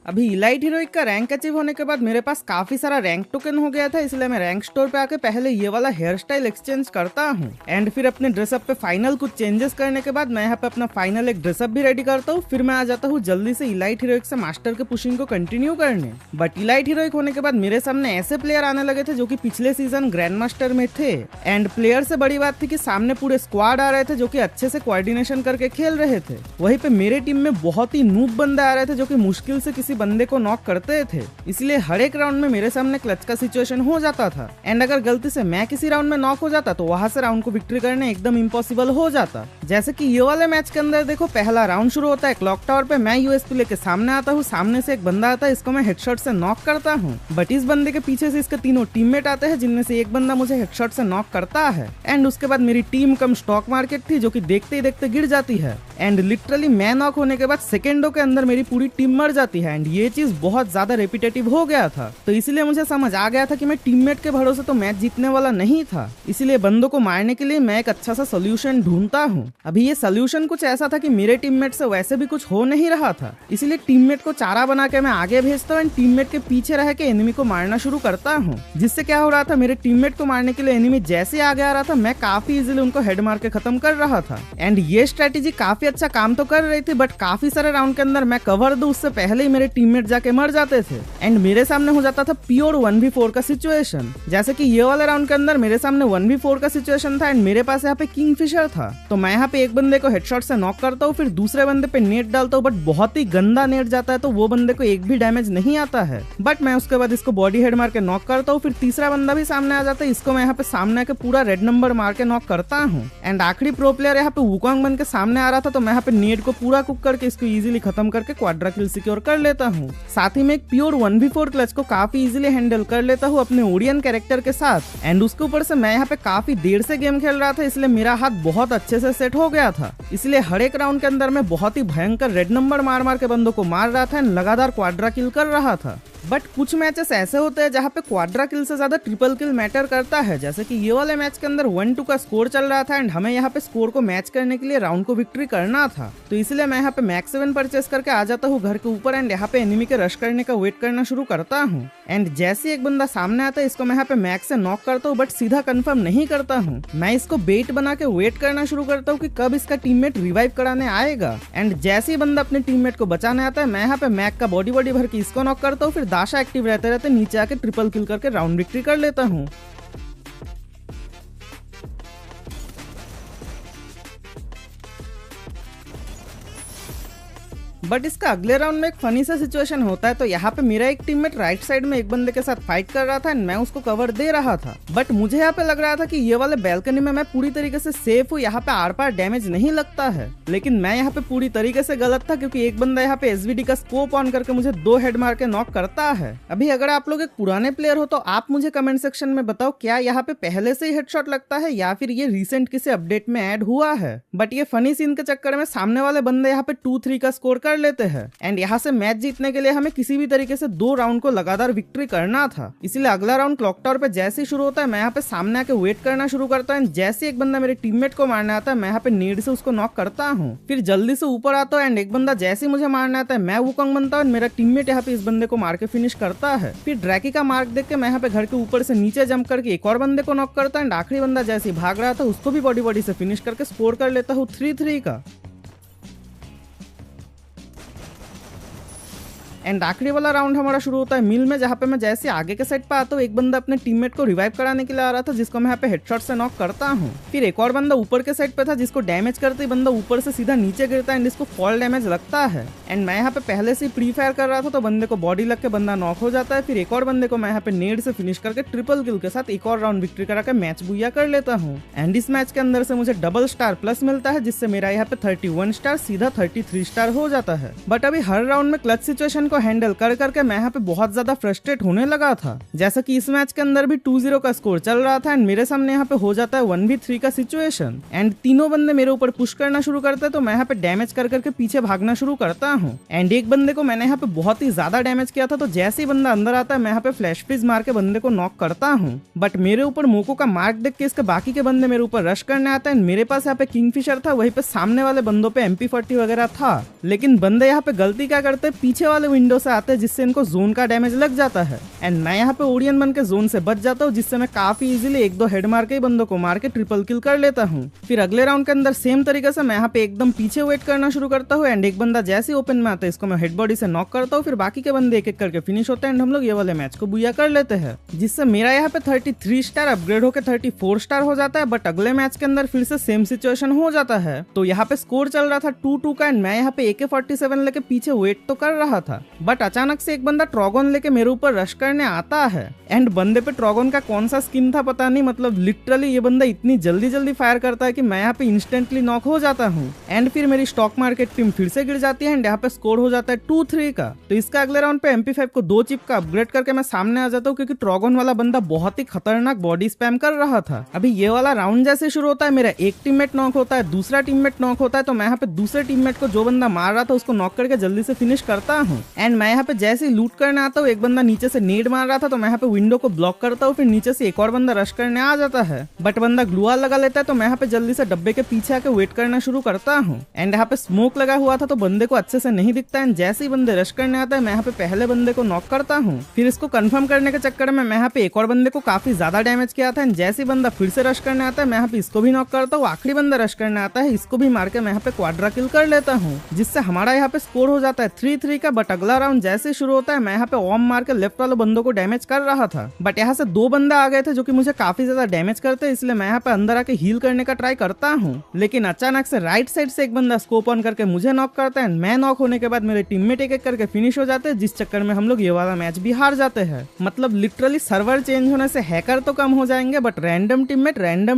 अभी इलाइट हीरोइक का रैंक अचीव होने के बाद मेरे पास काफी सारा रैंक टोकन हो गया था, इसलिए मैं रैंक स्टोर पे आके पहले ये वाला हेयर स्टाइल एक्सचेंज करता हूँ एंड फिर अपने ड्रेसअप पे फाइनल कुछ चेंजेस करने के बाद मैं यहाँ पे अपना फाइनल एक ड्रेसअप भी रेडी करता हूँ। फिर मैं आ जाता हूँ जल्दी से इलाइट हीरोइक से मास्टर के पुशिंग को कंटिन्यू करने। बट इलाइट हीरोइक होने के बाद मेरे सामने ऐसे प्लेयर आने लगे थे जो कि पिछले सीजन ग्रैंड मास्टर में थे एंड प्लेयर से बड़ी बात थी कि सामने पूरे स्क्वाड आ रहे थे जो कि अच्छे से कोऑर्डिनेशन करके खेल रहे थे। वहीं पे मेरे टीम में बहुत ही नूब बंदे आ रहे थे जो कि मुश्किल से किसी बंदे को नॉक करते थे, इसलिए हर एक राउंड में मेरे सामने क्लच का सिचुएशन हो जाता था एंड अगर गलती से मैं किसी राउंड में नॉक हो जाता तो वहां से राउंड को विक्ट्री करना एकदम इम्पॉसिबल हो जाता। जैसे कि ये वाले मैच के अंदर देखो, पहला राउंड शुरू होता है क्लॉक टावर पे, मैं यूएसपी लेके सामने आता हूँ, सामने से एक बंदा आता है, इसको मैं हेडशॉट से नॉक करता हूँ। बट इस बंदे के पीछे से इसके तीनों टीममेट आते हैं जिनमें से एक बंदा मुझे हेडशॉट से नॉक करता है एंड उसके बाद मेरी टीम कम स्टॉक मार्केट थी जो कि देखते ही देखते गिर जाती है एंड लिटरली मैं नॉक होने के बाद सेकेंडों के अंदर मेरी पूरी टीम मर जाती है एंड ये चीज बहुत ज्यादा रेपिटेटिव हो गया था। तो इसीलिए मुझे समझ आ गया था कि मैं टीममेट के भरोसे तो मैच जीतने वाला नहीं था, इसीलिए बंदों को मारने के लिए मैं एक अच्छा सा सोल्यूशन ढूंढता हूँ। अभी ये सोल्यूशन कुछ ऐसा था कि मेरे टीममेट से वैसे भी कुछ हो नहीं रहा था, इसीलिए टीममेट को चारा बना के मैं आगे भेजता हूँ एंड टीममेट के पीछे रह के एनिमी को मारना शुरू करता हूँ। जिससे क्या हो रहा था, मेरे टीममेट को मारने के लिए एनिमी जैसे आगे आ रहा था मैं काफी इजीली उनको हेड मार के खत्म कर रहा था एंड ये स्ट्रेटेजी काफी अच्छा काम तो कर रही थी। बट काफी सारे राउंड के अंदर मैं कवर दूं उससे पहले ही मेरे टीममेट जाके मर जाते थे एंड मेरे सामने हो जाता था प्योर 1v4 का सिचुएशन। जैसे कि ये वाले राउंड के अंदर मेरे सामने 1v4 का सिचुएशन था एंड मेरे पास यहाँ पे किंगफिशर था, तो मैं यहाँ पे एक बंदे को हेडशॉट से नॉक करता हूँ, फिर दूसरे बंदे पे नेट डालता हूँ, बट बहुत ही गंदा नेट जाता है तो वो बंदे को एक भी डैमेज नहीं आता है। बट मैं उसके बाद इसको बॉडी हेड मार के नॉक करता हूँ, फिर तीसरा बंदा भी सामने आ जाता है, इसको मैं यहाँ पे सामने आके पूरा रेड नंबर मार के नॉक करता हूँ एंड आखिरी प्रो प्लेयर यहाँ पे वुकोंग बन के सामने आ रहा था, तो मैं यहाँ पे नेट को पूरा कुक करके इसको इजीली खत्म करके क्वाड्रा किल सिक्योर कर लेता हूँ। साथ ही में एक प्योर 1v4 क्लच को काफी इजीली हैंडल कर लेता हूँ अपने ओडियन कैरेक्टर के साथ एंड उसके ऊपर से मैं यहाँ पे काफी देर से गेम खेल रहा था, इसलिए मेरा हाथ बहुत अच्छे से सेट हो गया था, इसलिए हर एक राउंड के अंदर मैं बहुत ही भयंकर रेड नंबर मार मार के बंदों को मार रहा था एंड लगातार क्वाड्रा किल कर रहा था। बट कुछ मैचेस ऐसे होते हैं जहाँ पे क्वाड्रा किल से ज्यादा ट्रिपल किल मैटर करता है, जैसे कि ये वाले मैच के अंदर 1-2 का स्कोर चल रहा था एंड हमें यहाँ पे स्कोर को मैच करने के लिए राउंड को विक्ट्री करना था, तो इसलिए मैं यहाँ पे मैक्स 7 परचेस करके आ जाता हूँ घर के ऊपर एंड यहाँ पे एनिमी के रश करने का वेट करना शुरू करता हूँ एंड जैसे एक बंदा सामने आता है इसको मैं यहाँ पे मैक्स से नॉक करता हूँ, बट सीधा कंफर्म नहीं करता हूँ, मैं इसको बेट बना के वेट करना शुरू करता हूँ कि कब इसका टीममेट रिवाइव कराने आएगा एंड जैसे ही बंदा अपने टीममेट को बचाने आता है मैं यहाँ पे मैक का बॉडी भर के इसको नॉक करता हूँ, फिर दाशा एक्टिव रहते रहते नीचे आके ट्रिपल किल करके राउंड विक्ट्री कर लेता हूँ। बट इसका अगले राउंड में एक फनी सा सिचुएशन होता है, तो यहाँ पे मेरा एक टीममेट राइट साइड में एक बंदे के साथ फाइट कर रहा था एंड मैं उसको कवर दे रहा था, बट मुझे यहाँ पे लग रहा था कि ये वाले बैल्कनी में मैं पूरी तरीके से सेफ हूँ, यहाँ पे आर पार डैमेज नहीं लगता है, लेकिन मैं यहाँ पे पूरी तरीके से गलत था क्योंकि एक बंदा यहाँ पे एसवीडी का स्कोप ऑन करके मुझे 2 हेड मार के नॉक करता है। अभी अगर आप लोग एक पुराने प्लेयर हो तो आप मुझे कमेंट सेक्शन में बताओ क्या यहाँ पे पहले से ही हेडशॉट लगता है या फिर ये रिसेंट किसी अपडेट में ऐड हुआ है। बट ये फनी सीन के चक्कर में सामने वाले बंदे यहाँ पे 2-3 का स्कोर कर लेते हैं एंड यहाँ से मैच जीतने के लिए हमें किसी भी तरीके से 2 राउंड को लगातार विक्ट्री करना था, इसलिए अगला राउंड क्लॉक टावर पे जैसे ही शुरू होता है मैं यहाँ पे सामने आके वेट करना शुरू करता हूँ एंड जैसे एक बंदा मेरे टीममेट को मारने आता है मैं यहाँ पे नीड से उसको नॉक करता हूँ, फिर जल्दी से ऊपर आता हूँ एंड एक बंदा जैसे ही मुझे मारने आता है मैं वुकोंग बनता हूँ, मेरा टीममेट यहाँ पे इस बंदे को मार के फिनिश करता है, फिर ड्रैकी का मार्क देख के मैं यहाँ पे घर के ऊपर से नीचे जंप करके एक और बंदे को नॉक करता है एंड आखिरी बंदा जैसे ही भाग रहा था उसको भी बॉडी से फिनिश करके स्कोर कर लेता हूँ 3-3 का। एंड आखिरी वाला राउंड हमारा शुरू होता है मिल में, जहाँ पे मैं जैसे आगे के साइड पे आता हूँ एक बंदा अपने टीममेट को रिवाइव कराने के लिए आ रहा था जिसको मैं यहाँ पे हेडशॉट से नॉक करता हूँ, फिर एक और बंदा ऊपर के साइड पे था जिसको डैमेज करते ही बंदा ऊपर से सीधा नीचे गिरता है एंड इसको फॉल डैमेज लगता है एंड मैं यहाँ पे पहले से प्री फायर कर रहा था तो बंदे को बॉडी लग के बंदा नॉक हो जाता है, फिर एक और बंदे को मैं यहाँ पे नेड से फिनिश करके ट्रिपल किल के साथ एक और राउंड विक्ट्री करा के मैच बुया कर लेता हूँ एंड इस मैच के अंदर से मुझे डबल स्टार प्लस मिलता है जिससे मेरा यहाँ पे 31 स्टार सीधा 33 स्टार हो जाता है। बट अभी हर राउंड में क्लच सिचुएशन को हैंडल कर करके मैं यहाँ पे बहुत ज्यादा फ्रस्ट्रेट होने लगा था, जैसा कि इस मैच के अंदर भी 2-0 का स्कोर चल रहा था एंड मेरे सामने यहाँ पे हो जाता है 1v3 का सिचुएशन एंड तीनों बंदे मेरे ऊपर पुश करना शुरू करते हैं, तो मैं यहाँ पे डैमेज कर करके पीछे भागना शुरू करता हूँ एंड एक बंदे को मैंने यहाँ पे बहुत ही ज्यादा डैमेज किया था, तो जैसे ही बंदा अंदर आता है मैं यहाँ पे फ्लैश फ्रीज मार के बंदे को नॉक करता हूँ, बट मेरे ऊपर मोको का मार्क देख के इसके बाकी के बंदे मेरे ऊपर रश करने आते हैं। मेरे पास यहाँ पे किंगफिशर था, वहीं पे सामने वाले बंदों पे MP40 वगैरह था, लेकिन बंदे यहाँ पे गलती क्या करते हैं, पीछे वाले विंडो से आते हैं जिससे इनको जोन का डैमेज लग जाता है। एंड मैं यहाँ पे ओरियन बन के जोन से बच जाता हूँ, जिससे मैं काफी इजीली एक दो हेड मार के बंदों को मार के ट्रिपल किल कर लेता हूँ। फिर अगले राउंड के अंदर सेम तरीके से मैं यहाँ पे एकदम पीछे वेट करना शुरू करता हूँ एंड एक बंदा जैसे ओपन में आता है इसको मैं हेड बॉडी से नॉक करता हूँ। फिर बाकी के बंदे एक एक करके फिनिश होते हैं एंड हम लोग ये वाले मैच को बुया कर लेते हैं, जिससे मेरा यहाँ पे 33 स्टार अपग्रेड होकर 34 स्टार हो जाता है। बट अगले मैच के अंदर फिर से सेम सिचुएशन हो जाता है। तो यहाँ पे स्कोर चल रहा था 2-2 का एंड मैं यहाँ पे AK-47 लेके पीछे वेट तो कर रहा था, बट अचानक से एक बंदा ट्रॉगन लेके मेरे ऊपर रश करने आता है। एंड बंदे पे ट्रॉगन का कौन सा स्किन था पता नहीं, मतलब लिटरली ये बंदा इतनी जल्दी फायर करता है कि मैं यहाँ पे इंस्टेंटली नॉक हो जाता हूँ। एंड फिर मेरी स्टॉक मार्केट टीम फिर से गिर जाती है एंड यहाँ पे स्कोर हो जाता है 2-3 का। तो इसका अगले राउंड पे MP5 को 2 चिप का अपग्रेड करके मैं सामने आ जाता हूँ, क्योंकि ट्रॉगन वाला बंदा बहुत ही खतरनाक बॉडी स्पैम कर रहा था। अभी ये वाला राउंड जैसे शुरू होता है मेरा एक टीममेट नॉक होता है, दूसरा टीममेट नॉक होता है। तो मैं यहाँ पे दूसरे टीममेट को जो बंदा मार रहा था उसको नॉक करके जल्दी से फिनिश करता हूँ। एंड मैं यहाँ पे जैसे ही लूट करने आता हूँ, एक बंदा नीचे से नेड मार रहा था तो मैं यहाँ पे विंडो को ब्लॉक करता हूँ। फिर नीचे से एक और बंदा रश करने आ जाता है, बट बंदा ग्लूआल लगा लेता है। तो मैं यहाँ पे जल्दी से डब्बे के पीछे आके वेट करना शुरू करता हूँ। एंड यहाँ पे स्मोक लगा हुआ था तो बंदे को अच्छे से नहीं दिखता है। जैसे ही बंदे रश करने आता है मैं यहाँ पे पहले बंदे को नॉक करता हूँ। फिर इसको कंफर्म करने के चक्कर में मैं यहाँ पे एक और बंदे को काफी ज्यादा डैमेज किया था। जैसे ही बंदा फिर से रश करने आता है मैं यहाँ पे इसको भी नॉक करता हूँ। आखिरी बंदा रश करने आता है, इसको भी मार के मैं यहाँ पे क्वाड्रा किल कर लेता हूँ, जिससे हमारा यहाँ पे स्कोर हो जाता है 3-3 का। बट अगला राउंड जैसे शुरू होता है मैं यहाँ पे ओम मार के लेफ्ट वाले बंदों को डैमेज कर रहा था, बट यहाँ से 2 बंदा आ गए थे जो कि मुझे काफी ज्यादा डैमेज करते, इसलिए मैं यहाँ पे अंदर आके हील करने का ट्राई करता हूँ। लेकिन अचानक से राइट साइड से एक बंदा स्कोप ऑन करके मुझे नॉक करता है। मैं नॉक होने के बाद मेरे टीममेट एक एक करके फिनिश हो जाते हैं, जिस चक्कर में हम लोग ये वाला मैच भी हार जाते हैं। मतलब लिटरली सर्वर चेंज होने से हैकर तो कम हो जाएंगे, बट रैंडम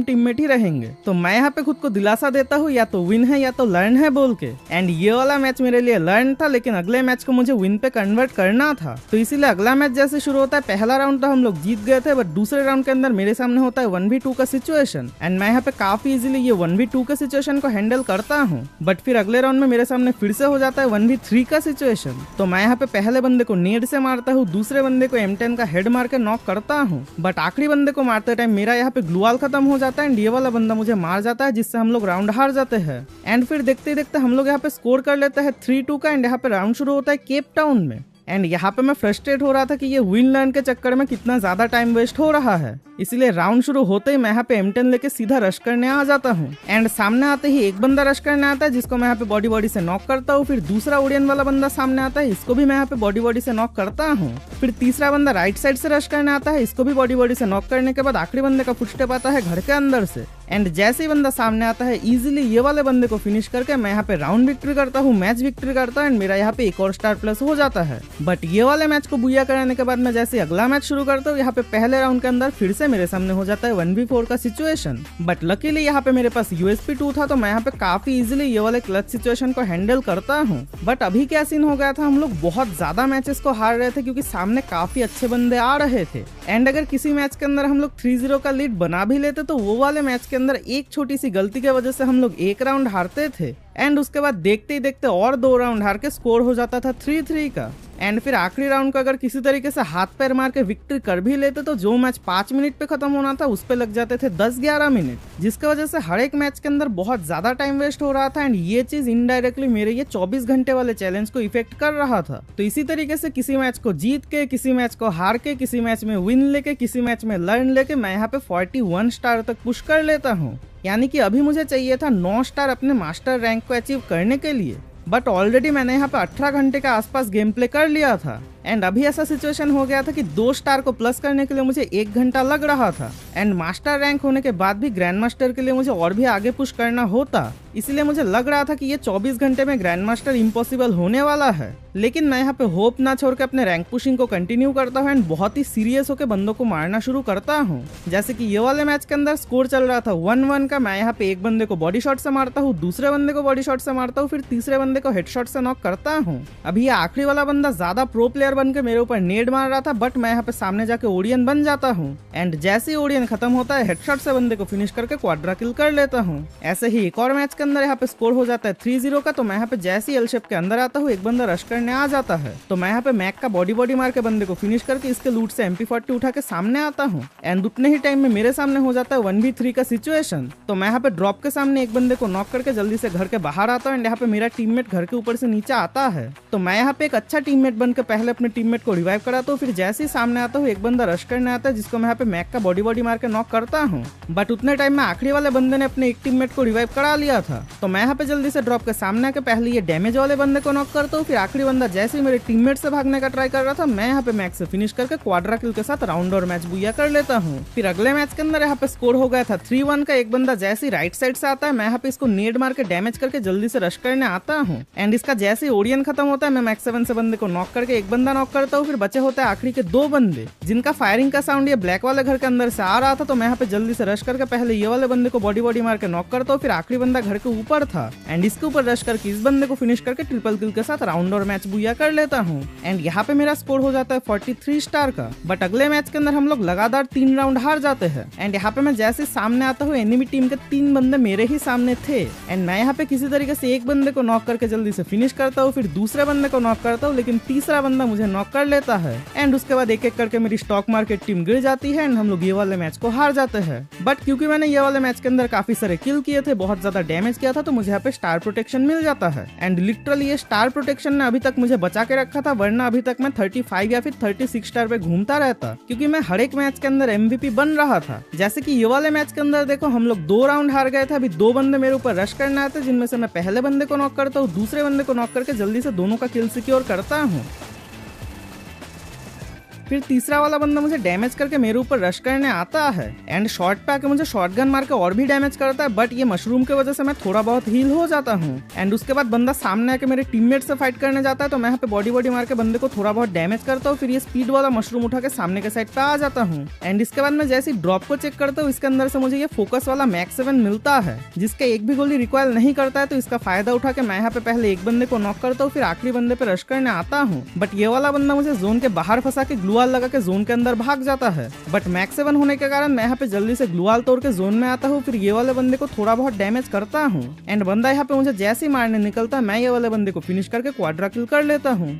टीममेट ही रहेंगे। तो मैं यहाँ पे खुद को दिलासा देता हूँ, या तो विन है या तो लर्न है बोल के। एंड ये वाला मैच मेरे लिए लर्न था, लेकिन अगले मैच को मुझे विन पे कन्वर्ट करना था। तो इसीलिए अगला मैच जैसे शुरू होता है, पहला राउंड तो हम लोग जीत गए थे, बट दूसरे राउंड के अंदर मेरे सामने होता है 1v2 का सिचुएशन। एंड मैं यहाँ पे काफी इजीली ये 1v2 के सिचुएशन को हैंडल करता हूँ। बट फिर अगले राउंड में मेरे सामने फिर से हो जाता है 1v3 का सिचुएशन। तो मैं यहाँ पे पहले बंदे को नेड से मारता हूँ, दूसरे बंदे को M10 का हेड मार के नॉक करता हूँ। बट आखिरी बंदे को मारते टाइम मेरा यहाँ पे ग्लूआल खत्म हो जाता है एंड ये वाला बंदा मुझे मार जाता है, जिससे हम लोग राउंड हार जाते हैं। एंड फिर देखते ही देखते हम लोग यहाँ पे स्कोर कर लेते हैं 3-2 का। एंड यहाँ पे राउंड शुरू होता है केप टाउन में। एंड यहाँ पे मैं फ्रस्ट्रेट हो रहा था कि ये विन लर्न के चक्कर में कितना ज्यादा टाइम वेस्ट हो रहा है, इसलिए राउंड शुरू होते ही मैं यहाँ पे M10 लेके सीधा रश करने आ जाता हूँ। एंड सामने आते ही एक बंदा रश करने आता है, जिसको मैं यहाँ पे बॉडी से नॉक करता हूँ। फिर दूसरा ओडियन वाला बंदा सामने आता है, इसको भी मैं यहाँ पे बॉडी से नॉक करता हूँ। फिर तीसरा बंदा राइट साइड से रश करने आता है, इसको भी बॉडी से नॉक करने के बाद आखिरी बंदे का फुटस्टेप आता है घर के अंदर से। एंड जैसे ही बंदा सामने आता है, इजीली ये वाले बंदे को फिनिश करके मैं यहाँ पे राउंड विक्ट्री करता हूँ, मैच विक्ट्री करता हूँ। एंड मेरा यहाँ पे एक और स्टार प्लस हो जाता है। बट ये वाले मैच को बुया कराने के बाद मैं जैसे अगला मैच शुरू करता हूँ, यहाँ पे पहले राउंड के अंदर फिर से मेरे सामने हो जाता है 1v4 का सिचुएशन। बट लकीली यहाँ पे मेरे पास USP2 था, तो मैं यहाँ पे काफी इजीली ये वाले क्लच सिचुएशन को हैंडल करता हूँ। बट अभी क्या सीन हो गया था, हम लोग बहुत ज्यादा मैचेस को हार रहे थे, क्योंकि सामने काफी अच्छे बंदे आ रहे थे। एंड अगर किसी मैच के अंदर हम लोग 3-0 का लीड बना भी लेते, तो वो वाले मैच के अंदर एक छोटी सी गलती की वजह से हम लोग एक राउंड हारते थे। एंड उसके बाद देखते ही देखते और 2 राउंड हार के स्कोर हो जाता था 3-3 का। एंड फिर आखिरी राउंड को अगर किसी तरीके से हाथ पैर मार के विक्ट्री कर भी लेते, तो जो मैच 5 मिनट पे खत्म होना था उस पे लग जाते थे 10-11 मिनट, जिसकी वजह से हर एक मैच के अंदर बहुत ज्यादा टाइम वेस्ट हो रहा था। एंड ये चीज इनडायरेक्टली मेरे ये 24 घंटे वाले चैलेंज को इफेक्ट कर रहा था। तो इसी तरीके से किसी मैच को जीत के, किसी मैच को हार के, किसी मैच में विन लेके, किसी मैच में लर्न लेके मैं यहाँ पे 41 स्टार तक पुश कर लेता हूँ। यानी कि अभी मुझे चाहिए था 9 स्टार अपने मास्टर रैंक को अचीव करने के लिए, बट ऑलरेडी मैंने यहाँ पे 18 घंटे का आसपास गेम प्ले कर लिया था। एंड अभी ऐसा सिचुएशन हो गया था कि 2 स्टार को प्लस करने के लिए मुझे 1 घंटा लग रहा था। एंड मास्टर रैंक होने के बाद भी ग्रैंड मास्टर के लिए मुझे और भी आगे पुश करना होता, इसलिए मुझे लग रहा था कि ये 24 घंटे में ग्रैंड मास्टर इम्पॉसिबल होने वाला है। लेकिन मैं यहाँ पे होप ना छोड़ के अपने रैंक पुशिंग को कंटिन्यू करता हूँ एंड बहुत ही सीरियस होकर बंदों को मारना शुरू करता हूँ। जैसे कि ये वाले मैच के अंदर स्कोर चल रहा था 1-1 का। मैं यहाँ पे एक बंदे को बॉडी शॉट से मारता हूँ, दूसरे बंदे को बॉडी शॉट से मारता हूँ, फिर तीसरे बंदे को हेडशॉट से नॉक करता हूँ। अभी ये आखिरी वाला बंदा ज्यादा प्रो प्लेयर बन के मेरे ऊपर नेड मार रहा था, बट मैं यहाँ पे सामने जाके ओडियन बन जाता हूँ एंड जैसे ही ओडियन खत्म होता है हेडशॉट से बंदे को फिनिश करके क्वाड्रा किल कर लेता हूँ। ऐसे ही एक और मैच के अंदर यहाँ पे स्कोर हो जाता है 3-0 का। तो मैं यहाँ पे जैसे ही एल शेप के अंदर आता हूँ एक बंदा रश करने आ जाता है, तो मैं यहाँ पे मैक का बॉडी मार के बंदे को फिनिश करके इसके लूट से MP40 उठा के सामने आता हूँ एंड उतने ही टाइम में मेरे सामने हो जाता है 1v3 का सिचुएशन। तो मैं यहाँ पे ड्रॉप के सामने एक बंदे को नॉक करके जल्दी से घर के बाहर आता हूँ एंड यहाँ पे मेरा टीममेट घर के ऊपर से नीचे आता है। तो मैं यहाँ पे एक अच्छा टीममेट बनकर पहले अपने टीममेट को रिवाइव कराता हूँ, फिर जैसे ही सामने आता हूँ एक बंदा रश करने आता है जिसको मैं यहाँ पे मैक का बॉडी मार के नॉक करता हूँ। बट उतने टाइम में आखिरी वाले बंदे ने अपने एक टीममेट को रिवाइव करा लिया था। तो मैं यहाँ पे जल्दी से ड्रॉप के सामने आके पहले ये डैमेज वाले बंदे को नॉक करता हूँ, फिर आखिरी बंदा जैसे ही मेरे टीममेट से भागने का ट्राई कर रहा था मैं यहाँ पे मैक से फिनिश करके क्वाड्रा किल के साथ राउंड और मैच बुया कर लेता हूँ। फिर अगले मैच के अंदर यहाँ पे स्कोर हो गया था 3-1 का। एक बंदा जैसे ही राइट साइड से आता है मैं यहाँ पे इसको नेड मार के डैमेज करके जल्दी से रश करने आता हूँ एंड इसका जैसे ही ओडियन खत्म होता है मैं मैक्स 7 से बंदे को नॉक करके एक बंदा नॉक करता हूँ। फिर बचे होते हैं आखिरी के 2 बंदे जिनका फायरिंग का साउंड ये ब्लैक वाले घर के अंदर से आ रहा था। तो मैं यहाँ पे जल्दी से रश करके पहले ये वाले बंदे को बॉडी मार के नॉक करता हूँ, फिर आखिरी बंदा घर के ऊपर था एंड इसके ऊपर रश करके इस बंदे को फिनिश करके ट्रिपल किल के साथ राउंड और मैच बुया कर लेता हूँ एंड यहाँ पे मेरा स्कोर हो जाता है 43 स्टार का। बट अगले मैच के अंदर हम लोग लगातार 3 राउंड हार जाते हैं एंड यहाँ पे मैं जैसे सामने आता हूँ एनिमी टीम के 3 बंदे मेरे ही सामने थे एंड मैं यहाँ पे किसी तरीके से एक बंदे को नॉक करके जल्दी से फिनिश करता हूँ, फिर दूसरे बंदे को नॉक करता हूँ, लेकिन तीसरा बंदा मुझे नॉक कर लेता है एंड उसके बाद एक एक करके मेरी स्टॉक मार्केट टीम गिर जाती है एंड हम लोग ये वाले मैच को हार जाते हैं। बट क्योंकि मैंने ये वाले मैच के अंदर काफी सारे किल किए थे, बहुत ज्यादा डैमेज किया था, तो मुझे यहाँ पे स्टार प्रोटेक्शन मिल जाता है एंड लिटरली ये स्टार प्रोटेक्शन ने अभी तक मुझे बचा के रखा था, वरना अभी तक मैं 35 या फिर 36 स्टार पे घूमता रहता, क्योंकि मैं हर एक मैच के अंदर MVP बन रहा था। जैसे कि ये वाले मैच के अंदर देखो हम लोग 2 राउंड हार गए थे। अभी 2 बंदे मेरे ऊपर रश करने आते जिनमें से मैं पहले बंदे को नॉक करता हूँ, दूसरे बंदे को नॉक करके जल्दी से दोनों का किल सिक्योर करता हूँ। फिर तीसरा वाला बंदा मुझे डैमेज करके मेरे ऊपर रश करने आता है एंड शॉर्ट पे आके मुझे शॉटगन मार के और भी डैमेज करता है, बट ये मशरूम की वजह से मैं थोड़ा बहुत हील हो जाता हूँ एंड उसके बाद बंदा सामने आके मेरे टीममेट से फाइट करने जाता है। तो मैं यहाँ पे बॉडी मार के बंदे को थोड़ा बहुत डैमेज करता हूँ, फिर ये स्पीड वाला मशरूम उठा के सामने के साइड पे आ जाता हूँ एंड इसके बाद मैं जैसे ड्रॉप को चेक करता हूँ इसके अंदर से मुझे ये फोकस वाला मैक्स 7 मिलता है जिसका एक भी गोली रिकॉइल नहीं करता है। तो इसका फायदा उठा के मैं यहाँ पे पहले एक बंदे को नॉक करता हूँ, फिर आखिरी बंदे पे रश करने आता हूँ, बट ये वाला बंदा मुझे जोन के बाहर फंसा के ग्लूआल लगा के जोन के अंदर भाग जाता है। बट मैक्स 7 होने के कारण मैं यहाँ पे जल्दी से ग्लूआल तोड़ के जोन में आता हूँ, फिर ये वाले बंदे को थोड़ा बहुत डैमेज करता हूँ एंड बंदा यहाँ पे मुझे जैसे ही मारने निकलता है मैं ये वाले बंदे को फिनिश करके क्वाड्रा किल कर लेता हूँ।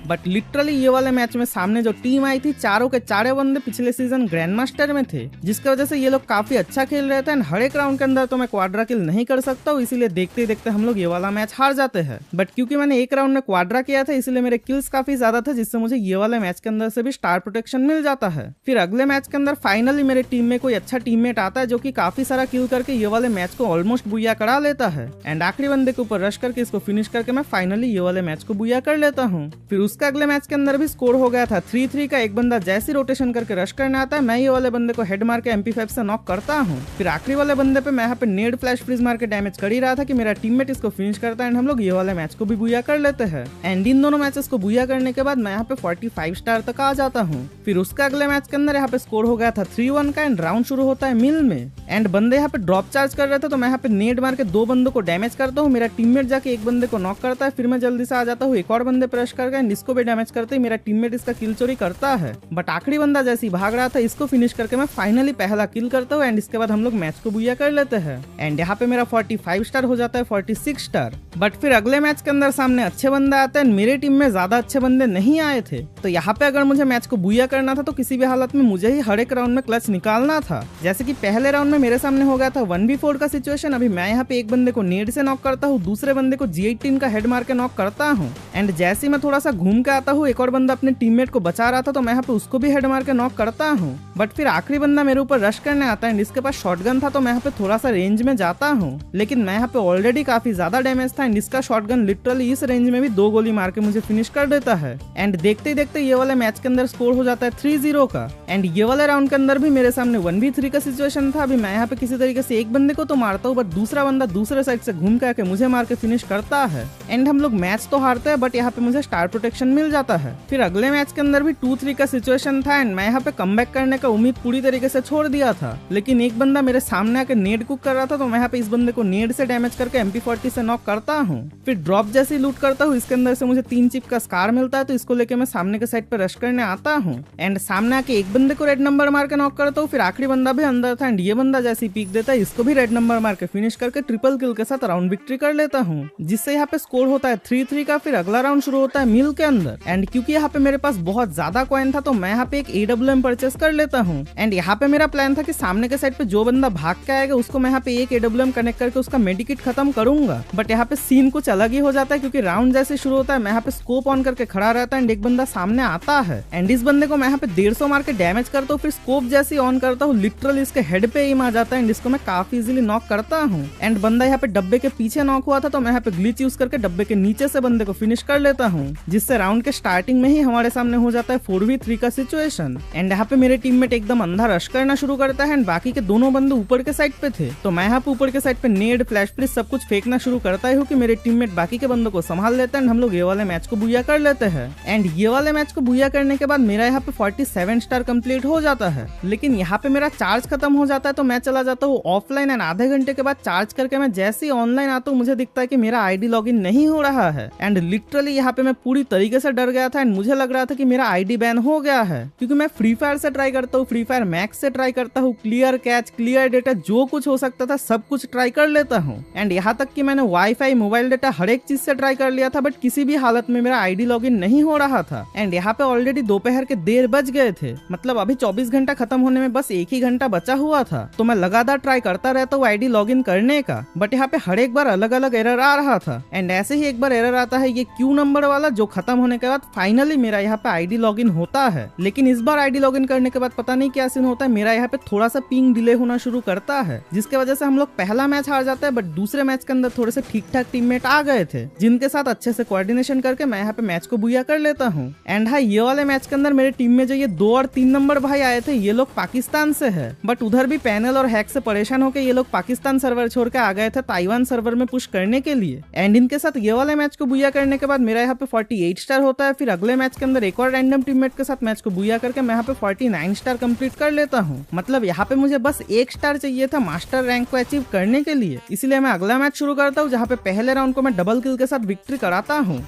बट लिटरली ये वाले मैच में सामने जो टीम आई थी चारों के चारों बंदे पिछले सीजन ग्रैंड मास्टर में थे, जिसकी वजह से ये लोग काफी अच्छा खेल रहे थे एंड हर एक राउंड के अंदर तो मैं क्वाड्रा किल नहीं कर सकता हूँ, इसीलिए देखते ही देखते हम लोग ये वाला मैच हार जाते हैं। बट क्योंकि मैंने एक राउंड में क्वाड्रा किया था इसलिए मेरे किल्स काफी ज्यादा थे, जिससे मुझे ये वाले मैच के अंदर से भी स्टार प्रोटेक्शन मिल जाता है। फिर अगले मैच के अंदर फाइनली मेरे टीम में कोई अच्छा टीममेट आता है जो कि काफी सारा किल करके ये वाले मैच को ऑलमोस्ट बुया करा लेता है एंड आखिरी बंदे के ऊपर रश करके इसको फिनिश करके मैं फाइनली ये वाले मैच को बुया कर लेता हूँ। फिर उसका अगले मैच के अंदर भी स्कोर हो गया था 3-3 का। एक बंदा जैसे रोटेशन करके रश करने आता है मैं ये वाले बंदे को हेड मार के MP5 से नॉक करता हूँ। फिर आखिरी वाले बंदे पे मैं यहाँ पे नेड फ्लैश फ्रीज मार के डैमेज कर ही रहा था कि मेरा टीममेट इसको फिनिश करता है एंड हम लोग ये वाले मैच को भी बुया कर लेते हैं एंड इन दोनों मैचेस को बुया करने के बाद मैं यहाँ पे 45 स्टार तक आ जाता हूँ। फिर उसका अगले मैच के अंदर यहाँ पे स्कोर हो गया था 3-1 का एंड राउंड शुरू होता है मिल में एंड बंदे यहाँ पे ड्रॉप चार्ज कर रहे थे, तो मैं यहाँ पे नेड मार के 2 बंदों को डैमेज करता हूँ। मेरा टीममेट जाके एक बंदे को नॉक करता है, फिर मैं जल्दी से आ जाता हूँ एक और बंदे पे रश करके एंड इसको भी डैमेज करते ही मेरा टीममेट इसका किल चोरी करता है। बट आखिरी बंदा जैसे ही भाग रहा था इसको फिनिश करके मैं फाइनली पहला किल करता हूँ एंड इसके बाद हम लोग मैच को बुया कर लेते हैं एंड यहाँ पे मेरा 45 स्टार हो जाता है 46 स्टार। बट फिर अगले मैच के अंदर सामने अच्छे बंदे आते हैं, मेरे टीम में ज्यादा अच्छे बंदे नहीं आए थे, तो यहाँ पे अगर मुझे मैच को बुया करना था तो किसी भी हालत में मुझे ही हर एक राउंड में क्लच निकालना था। जैसे कि पहले राउंड में मेरे सामने हो गया था 1v4 का सिचुएशन। अभी मैं यहाँ पे एक बंदे को नेड से नॉक करता हूँ, दूसरे बंदे को G18 का हेड मार के नॉक करता हूँ एंड जैसे ही मैं थोड़ा सा घूम के आता हूँ एक और बंदा अपने टीममेट को बचा रहा था, तो मैं यहाँ पे उसको भी हेड मार के नॉक करता हूँ। बट फिर आखिरी बंदा मेरे ऊपर रश करने आता है, इसके पास शॉटगन था, तो मैं यहाँ पे थोड़ा सा रेंज में जाता हूँ, लेकिन मैं यहाँ पे ऑलरेडी काफी ज्यादा डैमेज था एंड इसका शॉटगन लिटरली इस रेंज में भी 2 गोली मार के मुझे फिनिश कर देता है एंड देखते ही देखते ये वाले मैच के अंदर स्कोर हो जाता है 3-0 का एंड ये वाले राउंड के अंदर भी मेरे सामने 1v3 का सिचुएशन था। अभी मैं यहाँ पे किसी तरीके से एक बंदे को तो मारता हूँ, बट दूसरा बंदा दूसरे साइड से घूम के आके मुझे मार के फिनिश करता है एंड हम लोग मैच तो हारते हैं, बट यहाँ पे मुझे स्टार प्रोटेक्शन सिचुएशन मिल जाता है। फिर अगले मैच के अंदर भी 2-3 का सिचुएशन था एंड मैं यहाँ पे कमबैक करने का उम्मीद पूरी तरीके से छोड़ दिया था, लेकिन एक बंदा मेरे सामने आकर नेड कुक कर रहा था, तो मैं यहाँ पे इस बंदे को नेड से डैमेज करके MP40 से नॉक करता हूँ। फिर ड्रॉप जैसी लूट करता हूँ, इसके अंदर से मुझे 3 चिप का स्कार मिलता है, तो इसको लेके मैं सामने के साइड पे रश करने आता हूँ एंड सामने आके एक बंदे को रेड नंबर मार के नॉक करता हूँ। फिर आखिरी बंदा भी अंदर था एंड ये बंदा जैसी पीक देता है, इसको भी रेड नंबर मार के फिनिश करके ट्रिपल किल के साथ राउंड विक्ट्री कर लेता हूँ, जिससे यहाँ पे स्कोर होता है 3-3 का। फिर अगला राउंड शुरू होता है मिल के अंदर एंड क्योंकि यहाँ पे मेरे पास बहुत ज्यादा कॉइन था, तो मैं यहाँ पे एक AWM परचेस कर लेता हूँ एंड यहाँ पे मेरा प्लान था कि सामने के साइड पे जो बंदा भाग के आएगा उसको मैं यहाँ पे एक AWM कनेक्ट करके उसका मेडिकिट खत्म करूंगा। बट यहाँ पे सीन कुछ अलग ही हो जाता है, क्योंकि राउंड जैसे शुरू होता है मैं यहाँ पे स्कोप ऑन करके खड़ा रहता है एंड एक बंदा सामने आता है एंड इस बंदे को मैं यहाँ पे 150 मार के डैमेज करता हूँ। फिर स्कोप जैसे ऑन करता हूँ, लिटरली इसके हेड पे एम आ जाता है एंड इसको मैं काफी इजीली नॉक करता हूँ एंड बंदा यहाँ पे डब्बे के पीछे नॉक हुआ था, तो मैं यहाँ पे ग्लिच यूज करके डब्बे के नीचे से बंदे को फिनिश कर लेता हूँ, जिससे राउंड के स्टार्टिंग में ही हमारे सामने हो जाता है 4v3 का सिचुएशन एंड यहाँ पे मेरे टीममेट एकदम अंधा रश करना शुरू करता है एंड बाकी के दोनों बंदे ऊपर के साइड पे थे, तो मैं यहाँ पे ऊपर के साइड पे नेड फ्लैश फ्लिश सब कुछ फेंकना शुरू करता हूँ कि मेरे टीममेट बाकी के बंदों को संभाल लेते हैं, हम लोग ये वाले मैच को बुया कर लेते हैं एंड ये वाले मैच को बुया करने के बाद मेरा यहाँ पे 47 स्टार कंप्लीट हो जाता है। लेकिन यहाँ पे मेरा चार्ज खत्म हो जाता है, तो मैं चला जाता हूँ ऑफलाइन एंड आधे घंटे के बाद चार्ज करके मैं जैसे ही ऑनलाइन आता हूँ मुझे दिखता है कि मेरा आईडी लॉगिन नहीं हो रहा है एंड लिटरली यहाँ पे मैं पूरी तरीके से डर गया था एंड मुझे लग रहा था कि मेरा आईडी बैन हो गया है, क्योंकि मैं फ्री फायर से ट्राई करता हूँ, फ्री फायर मैक्स से ट्राई करता हूँ, क्लियर कैच, क्लियर डेटा, जो कुछ हो सकता था सब कुछ ट्राई कर लेता हूँ एंड यहाँ तक कि मैंने वाईफाई, मोबाइल डेटा हर एक चीज से ट्राई कर लिया था, बट किसी भी हालत में मेरा आईडी लॉगिन नहीं हो रहा था एंड यहाँ पे ऑलरेडी दोपहर के 1:30 बज गए थे, मतलब अभी 24 घंटा खत्म होने में बस 1 ही घंटा बचा हुआ था। तो मैं लगातार ट्राई करता रहता हूँ आईडी लॉगिन करने का, बट यहाँ पे हर एक बार अलग अलग एरर आ रहा था एंड ऐसे ही एक बार एरर आता है ये क्यू नंबर वाला, जो खत्म होने के बाद फाइनली मेरा यहाँ पे आईडी लॉगिन होता है। लेकिन इस बार आईडी लॉगिन करने के बाद पता नहीं क्या सीन होता है, मेरा यहाँ पे थोड़ा सा पिंग डिले होना शुरू करता है, जिसके वजह से हम लोग पहला मैच हार जाता है, बट दूसरे मैच के अंदर थोड़े से ठीक ठाक टीममेट आ गए थे, जिनके साथ अच्छे से कोऑर्डिनेशन करके मैं यहाँ पे मैच को बुया कर लेता हूँ। एंड हाँ, ये वाले मैच के अंदर मेरे टीम में जो ये 2 और 3 नंबर भाई आए थे, ये लोग पाकिस्तान से है, बट उधर भी पैनल और हैक से परेशान होकर ये लोग पाकिस्तान सर्वर छोड़ के आ गए थे ताइवान सर्वर में पुश करने के लिए। एंड इनके साथ ये वाले मैच को बुया करने के बाद मेरा यहाँ पे 48 स्टार होता है। फिर अगले मैच के अंदर एक और रैंडम टीममेट के साथ मैच को बुया करके मैं यहाँ पे 49 स्टार कंप्लीट कर लेता हूँ। मतलब यहाँ पे मुझे बस 1 स्टार चाहिए था मास्टर रैंक को अचीव करने के लिए, इसलिए मैं अगला मैच शुरू करता हूँ, जहाँ पे पहले राउंड को मैं डबल किल के साथ विक्ट्री कराता हूँ।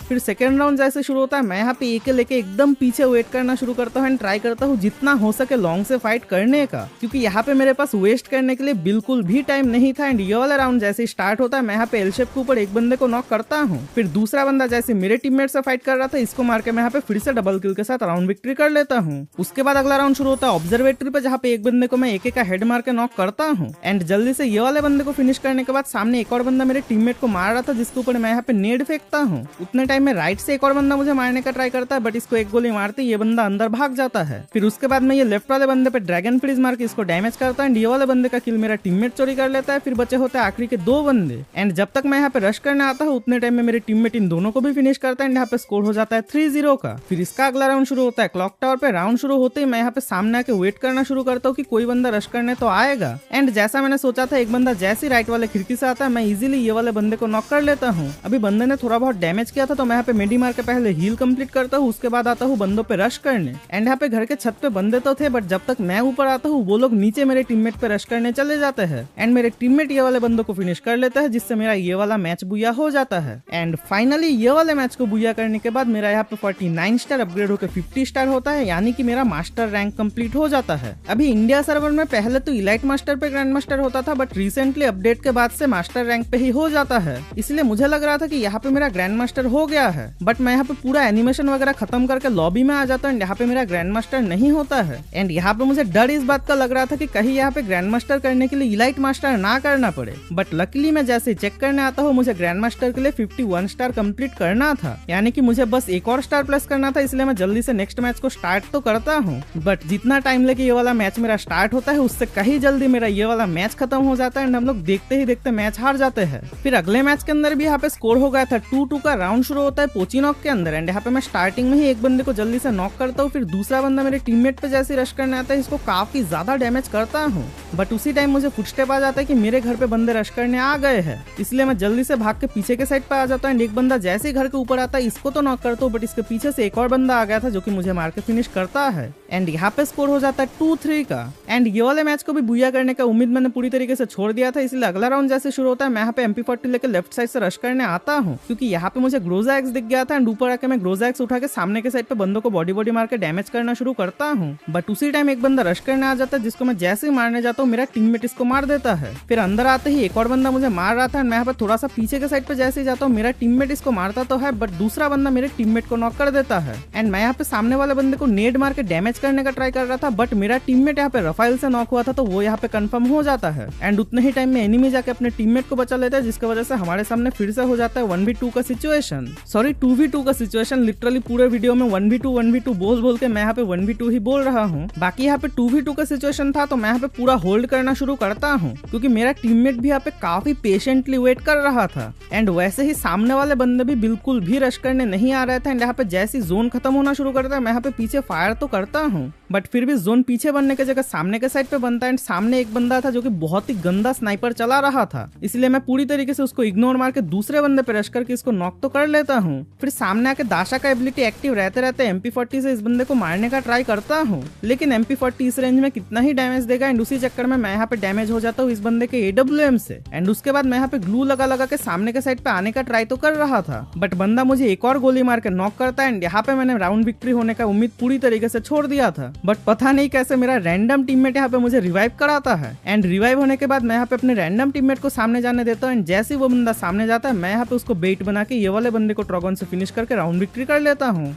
फिर सेकेंड राउंड जैसे शुरू होता है मैं यहाँ पे एक लेके एकदम पीछे वेट करना शुरू करता हूँ एंड ट्राई करता हूँ जितना हो सके लॉन्ग से फाइट करने का, क्योंकि यहाँ पे मेरे पास वेस्ट करने के लिए बिल्कुल भी टाइम नहीं था। एंड ये वाला राउंड जैसे स्टार्ट होता है मैं यहाँ पे एल शेप के ऊपर एक बंदे को नॉक करता हूँ। फिर दूसरा बंदा जैसे मेरे टीममेट से फाइट कर रहा था, इसको मार के मैं यहाँ पे फिर से डबल किल के साथ राउंड विक्ट्री कर लेता हूँ। उसके बाद अगला राउंड शुरू होता है ऑब्जर्वेटरी पे, जहाँ पे एक बंदे को मैं एक का हेड मार के नॉक करता हूँ एंड जल्दी से ये वाले बंदे को फिनिश करने के बाद सामने एक और बंदा मेरे टीममेट को मार रहा था, जिसके ऊपर मैं यहाँ पे नेड फेंकता हूँ। उतने टाइम में राइट से एक और बंदा मुझे मारने का ट्राई करता है, बट इसको एक गोली मारते ये बंदा अंदर भाग जाता है। फिर उसके बाद मैं ये लेफ्ट वाले बंदे पे ड्रैगन फ्रीज मार के इसको डैमेज करता है एंड ये वाले बंदे का किल मेरा टीममेट चोरी कर लेता है। फिर बचे होते हैं आखिरी के 2 बंदे एंड जब तक मैं यहाँ पे रश करने आता हूँ उतने टाइम में मेरे टीममेट इन दोनों को भी फिनिश करता है एंड यहाँ पे स्कोर हो जाता है 3-0 का। फिर इसका अगला राउंड शुरू होता है क्लॉक टावर पे। राउंड शुरू होते ही मैं यहाँ पे सामने आके वेट करना शुरू करता हूँ कि कोई बंदा रश करने तो आएगा एंड जैसा मैंने सोचा था एक बंदा जैसे राइट वाले खिड़की से आता है मैं इजीली ये वाले बंदे को नॉक कर लेता हूँ। अभी बंदे ने थोड़ा बहुत डैमेज किया था, तो मैं यहाँ पे मेडी मार के पहले हील कंप्लीट करता हूँ, उसके बाद आता हूँ बंदों पे रश करने। एंड यहाँ पे घर के छत पे बंदे तो थे, बट जब तक मैं ऊपर आता हूँ वो लोग नीचे मेरे टीममेट पे रश करने चले जाते हैं एंड मेरे टीममेट ये वाले बंदों को फिनिश कर लेता है, जिससे मेरा ये वाला मैच बुया हो जाता है। एंड फाइनली ये वाले मैच को बुया करने के बाद मेरा यहाँ पे 49 स्टार अपग्रेड होकर 50 स्टार होता है, यानी कि मेरा मास्टर रैंक कंप्लीट हो जाता है। अभी इंडिया सर्वर में पहले तो इलाइट मास्टर पे ग्रैंड मास्टर होता था, बट रिसेंटली अपडेट के बाद से मास्टर रैंक पे ही हो जाता है, इसलिए मुझे लग रहा था कि यहाँ पे मेरा ग्रैंड मास्टर हो गया है। बट मैं यहाँ पे पूरा एनिमेशन वगैरह खत्म करके लॉबी में आ जाता हूँ, यहाँ पे मेरा ग्रैंड मास्टर नहीं होता है। एंड यहाँ पे मुझे डर इस बात का लग रहा था कि कहीं यहाँ पे ग्रैंड मास्टर करने के लिए इलाइट मास्टर ना करना पड़े, बट लकीली मैं जैसे चेक करने आता हूँ मुझे ग्रैंड मास्टर के लिए 51 स्टार कंप्लीट करना था, यानी कि मुझे बस एक और स्टार प्लस करना था, इसलिए मैं जल्दी से नेक्स्ट मैच को स्टार्ट तो करता हूँ। बट जितना टाइम लेके ये वाला मैच मेरा स्टार्ट होता है उससे कहीं जल्दी मेरा ये वाला मैच खत्म हो जाता है एंड हम लोग देखते ही देखते मैच हार जाते हैं। फिर अगले मैच के अंदर भी यहाँ पे स्कोर हो गया था 2-2 का। राउंड शुरू होता है पोचिनॉक के अंदर। एंड यहाँ पे मैं स्टार्टिंग में ही एक बंदे को जल्दी से नॉक करता हूँ, फिर दूसरा बंदा मेरे टीममेट पे जैसे रश करने आता है इसको काफी ज्यादा डैमेज करता हूँ। बट उसी टाइम मुझे फुटस्टेप आ जाता है कि मेरे घर पे बंदे रश करने आ गए हैं, इसलिए मैं जल्दी से भाग के पीछे के साइड पे आ जाता हूँ। एंड एक बंदा जैसे ही घर के ऊपर आता है इसको तो नॉक करता हूँ, बट इसके पीछे से एक और बंदा आ गया था जो कि मुझे मार के फिनिश करता है। एंड यहाँ पे स्कोर हो जाता है 2-3 का। एंड ये वाले मैच को भी बुया करने का उम्मीद मैंने पूरी तरीके से छोड़ दिया था, इसलिए अगला राउंड जैसे शुरू होता है मैं यहाँ पे MP40 लेकर लेफ्ट साइड से रश करने आता हूँ, क्योंकि यहाँ पे मुझे ग्रोजा एक्स दिख गया था। एंड ऊपर आके मैं ग्रोजा एक्स उठा के सामने के साइड पे बंदों को बॉडी मार के डैमेज करना शुरू करता हूँ। बट उसी टाइम एक बंदा रश करने आ जाता है जिसको मैं जैसे ही मारने जाता हूँ मेरा टीममेट इसको मार देता है। फिर अंदर आते ही एक और बंदा मुझे मार रहा था। एंड मैं यहाँ पे थोड़ा सा पीछे के साइड पे जैसे ही जाता हूँ मेरा टीममेट इसको मारता तो है, बट दूसरा बंदा मेरे टीममेट को नॉक कर देता है। एंड मैं यहाँ पे सामने वाले बंदे को नेड मार के डैमेज करने का ट्राई कर रहा था, बट मेरा टीममेट यहाँ पे रफाइल से नॉक हुआ था तो वो यहाँ पे कंफर्म हो जाता है। एंड उतने ही टाइम में एनिमी जाके अपने टीममेट को बचा लेता है, जिसकी वजह से हमारे सामने फिर से हो जाता है 1v2 का सिचुएशन, सॉरी 2v2 का सिचुएशन। लिटरली पूरे वीडियो में 1v2 बोल के मैं यहाँ पे 1v2 ही बोल रहा हूँ। बाकी यहाँ पे 2v2 का सिचुएशन था तो मैं यहाँ पे पूरा होल्ड करना शुरू करता हूँ, क्योंकि मेरा टीममेट भी यहाँ पे काफी पेशेंटली वेट कर रहा था। एंड वैसे ही सामने वाले बंदे भी बिल्कुल भी रश करने नहीं आ रहे थे। एंड यहाँ पे जैसी जोन खत्म होना शुरू करता है मैं यहाँ पे पीछे फायर तो करता हूँ, बट फिर भी जोन पीछे बनने की जगह सामने के साइड पे बनता है। एंड सामने एक बंदा था जो कि बहुत ही गंदा स्नाइपर चला रहा था, इसलिए मैं पूरी तरीके से उसको इग्नोर मार के दूसरे बंदे पे रश करके इसको नॉक तो कर लेता हूँ। फिर सामने आके दाशा का एबिलिटी एक्टिव रहते रहते MP40 से इस बंदे को मारने का ट्राई करता हूँ, लेकिन MP40 इस रेंज में कितना ही डैमेज देगा। एंड उसी चक्कर में मैं यहाँ पे डैमेज हो जाता हूँ इस बंदे के AWM से। एंड उसके बाद मैं यहाँ पे ग्लू लगा के सामने के साइड पे आने का ट्राई तो कर रहा था, बट बंदा मुझे एक और गोली मार के नॉक करता है। एंड यहाँ पे मैंने राउंड विक्ट्री होने का उम्मीद पूरी तरीके से छोड़ दिया था, बट पता नहीं कैसे मेरा रैंडम टीममेट यहाँ पे मुझे रिवाइव कराता है। एंड रिवाइव होने के बाद मैं यहाँ पे अपने रैंडम टीममेट को सामने जाने देता हूँ। एंड जैसे ही वो बंदा सामने जाता है मैं यहाँ पे उसको बेट बना के ये वाले बंदे को ट्रॉगन से फिनिश करके राउंड विक्ट्री कर लेता हूँ।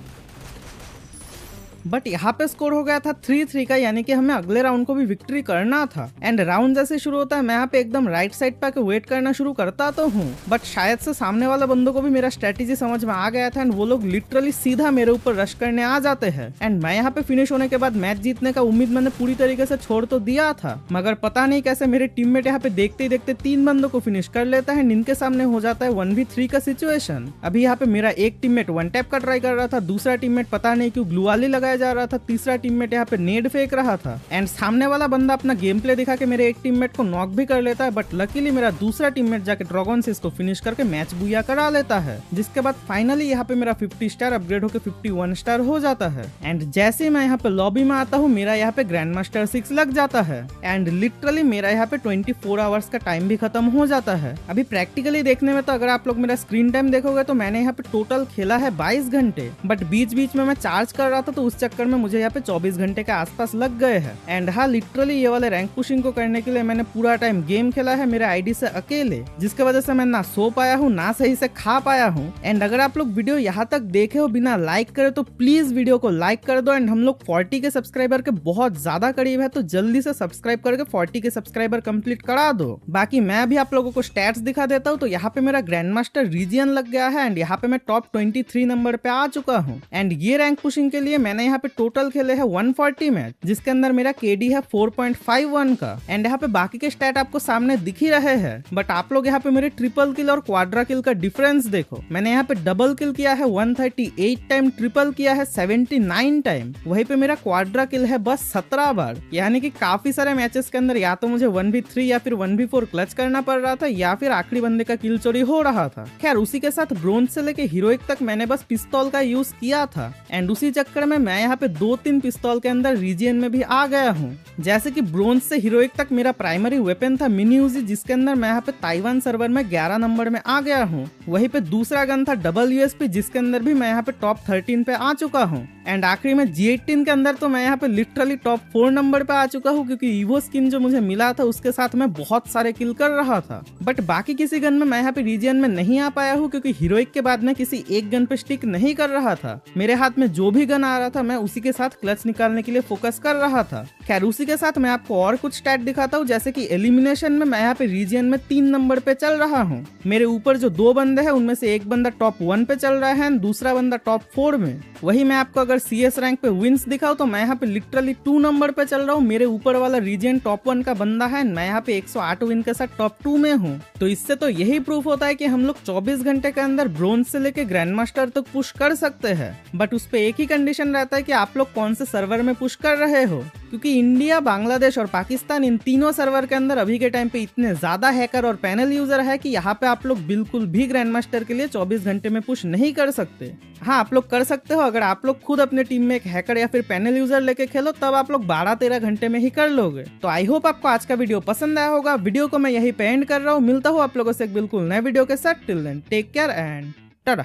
बट यहाँ पे स्कोर हो गया था 3-3 का, यानी कि हमें अगले राउंड को भी विक्ट्री करना था। एंड राउंड जैसे शुरू होता है मैं यहाँ पे एकदम राइट साइड पे आके वेट करना शुरू करता तो हूँ, बट शायद से सामने वाला बंदों को भी मेरा स्ट्रेटेजी समझ में आ गया था। एंड वो लोग लिटरली सीधा मेरे ऊपर रश करने आ जाते हैं। एंड मैं यहाँ पे फिनिश होने के बाद मैच जीतने का उम्मीद मैंने पूरी तरीके से छोड़ तो दिया था, मगर पता नहीं कैसे मेरे टीममेट यहाँ पे देखते ही देखते 3 बंदों को फिनिश कर लेता है। इनके सामने हो जाता है 1v3 का सिचुएशन। अभी यहाँ पे मेरा एक टीममेट 1 टैप का ट्राई कर रहा था, दूसरा टीममेट पता नहीं क्यों ग्लू वाली लगाया जा रहा था, तीसरा टीममेट यहाँ पे नेड फेंक रहा था। एंड सामने वाला बंदा अपना गेम प्ले दिखा के मेरे एक टीममेट को नॉक भी कर लेता है, बट लकीली मेरा दूसरा टीममेट जाके ड्रैगन से इसको फिनिश करके मैच बुया करा लेता है, जिसके बाद फाइनली यहाँ पे मेरा 50 स्टार अपग्रेड होकर 51 स्टार हो जाता है। एंड जैसे ही मैं यहाँ पे लॉबी में आता हूँ मेरा यहाँ पे ग्रैंड मास्टर 6 लग जाता है। एंड लिटरली मेरा यहाँ पे 24 आवर्स का टाइम भी खत्म हो जाता है। अभी प्रैक्टिकली देखने में तो अगर आप लोग मेरा स्क्रीन टाइम देखोगे तो मैंने यहाँ पे टोटल खेला है 22 घंटे, बट बीच बीच में मैं चार्ज कर रहा था तो उस चक्कर में मुझे यहाँ पे 24 घंटे के आसपास लग गए हैं। एंड हाँ, लिटरली ये वाले रैंक पुशिंग को करने के लिए मैंने पूरा टाइम गेम खेला है मेरे आईडी से अकेले, जिसके वजह से मैं ना सो पाया हूँ ना सही से खा पाया हूँ। एंड अगर आप लोग वीडियो यहाँ तक देखे हो बिना लाइक करे तो प्लीज वीडियो को लाइक कर दो। एंड हम लोग 40 के सब्सक्राइबर के बहुत ज्यादा करीब है, तो जल्दी से सब्सक्राइब करके 40 के सब्सक्राइबर कंप्लीट करा दो। बाकी मैं भी आप लोगों को स्टैट्स दिखा देता हूँ। तो यहाँ पे मेरा ग्रैंड मास्टर रीजियन लग गया है एंड यहाँ पे मैं टॉप 23 नंबर पे आ चुका हूँ। एंड ये रैंक पुशिंग के लिए मैंने यहाँ पे टोटल खेले हैं 140 मैच, जिसके अंदर मेरा केडी है 4.51 का। एंड यहाँ पे बाकी के स्टैट आपको सामने दिख ही रहे हैं, बट आप लोग यहाँ पे मेरे ट्रिपल किल और क्वाड्रा किल का डिफरेंस देखो। मैंने यहाँ पे डबल किल किया है 138 टाइम, ट्रिपल किया है 79 टाइम, वहीं पे मेरा क्वाड्रा किल है बस 17 बार। यानी कि काफी सारे मैचेस के अंदर या तो मुझे 1v3 या फिर 1v4 क्लच करना पड़ रहा था या फिर आखिरी बंदे का किल चोरी हो रहा था। खैर उसी के साथ ब्रोंज से लेके हीरोइक तक मैंने बस पिस्तौल का यूज किया था। एंड उसी चक्कर में मैं यहाँ पे 2-3 पिस्तौल के अंदर रीजियन में भी आ गया हूँ। जैसे कि ब्रोंज से हीरोइक तक मेरा प्राइमरी वेपन था मिनी यूजी, जिसके अंदर मैं यहाँ पे ताइवान सर्वर में 11 नंबर में आ गया हूँ। वहीं पे दूसरा गन था डबल यूएसपी, जिसके अंदर भी मैं यहाँ पे टॉप 13 पे आ चुका हूँ। एंड आखिरी में G18 के अंदर तो मैं यहाँ पे लिटरली टॉप 4 नंबर पे आ चुका हूँ, क्योंकि ईवो स्किन जो मुझे मिला था उसके साथ मैं बहुत सारे किल कर रहा था। बट बाकी किसी गन में मैं यहाँ पे रीजियन में नहीं आ पाया हूँ, क्योंकि हीरोइक के बाद में किसी एक गन पे स्टिक नहीं कर रहा था। मेरे हाथ में जो भी गन आ रहा था मैं उसी के साथ क्लच निकालने के लिए फोकस कर रहा था। खैर उसी के साथ मैं आपको और कुछ स्टैट दिखाता हूँ, जैसे कि एलिमिनेशन में मैं यहाँ पे रीजन में 3 नंबर पे चल रहा हूँ। मेरे ऊपर जो 2 बंदे हैं उनमें से एक बंदा टॉप 1 पे चल रहा है, दूसरा बंदा टॉप 4 में। वही मैं आपको अगर CS रैंक पे विंस दिखाऊं तो मैं यहाँ पे लिटरली 2 नंबर पे चल रहा हूँ। मेरे ऊपर वाला रीजन टॉप 1 का बंदा है, मैं यहाँ पे 108 विन के साथ टॉप 2 में हूँ। तो इससे तो यही प्रूफ होता है कि हम लोग 24 घंटे के अंदर ब्रोंज से लेके ग्रैंड मास्टर तक पुश कर सकते हैं। बट उस पे एक ही कंडीशन रहता है कि आप लोग कौन से सर्वर में पुश कर रहे हो, क्योंकि इंडिया, बांग्लादेश और पाकिस्तान इन तीनों सर्वर के अंदर अभी के टाइम पे इतने ज्यादा हैकर और पैनल यूजर है कि यहाँ पे आप लोग बिल्कुल भी ग्रैंड मास्टर के लिए 24 घंटे में पुश नहीं कर सकते। हाँ, आप लोग कर सकते हो अगर आप लोग खुद अपने टीम में एक हैकर या फिर पैनल यूजर लेके खेलो, तब आप लोग 12-13 घंटे में ही कर लोगे। तो आई होप आपको आज का वीडियो पसंद आया होगा। वीडियो को मैं यहीं पे एंड कर रहा हूँ। मिलता हूँ आप लोगों से एक बिल्कुल नए वीडियो के साथ। Till then take care and Tata.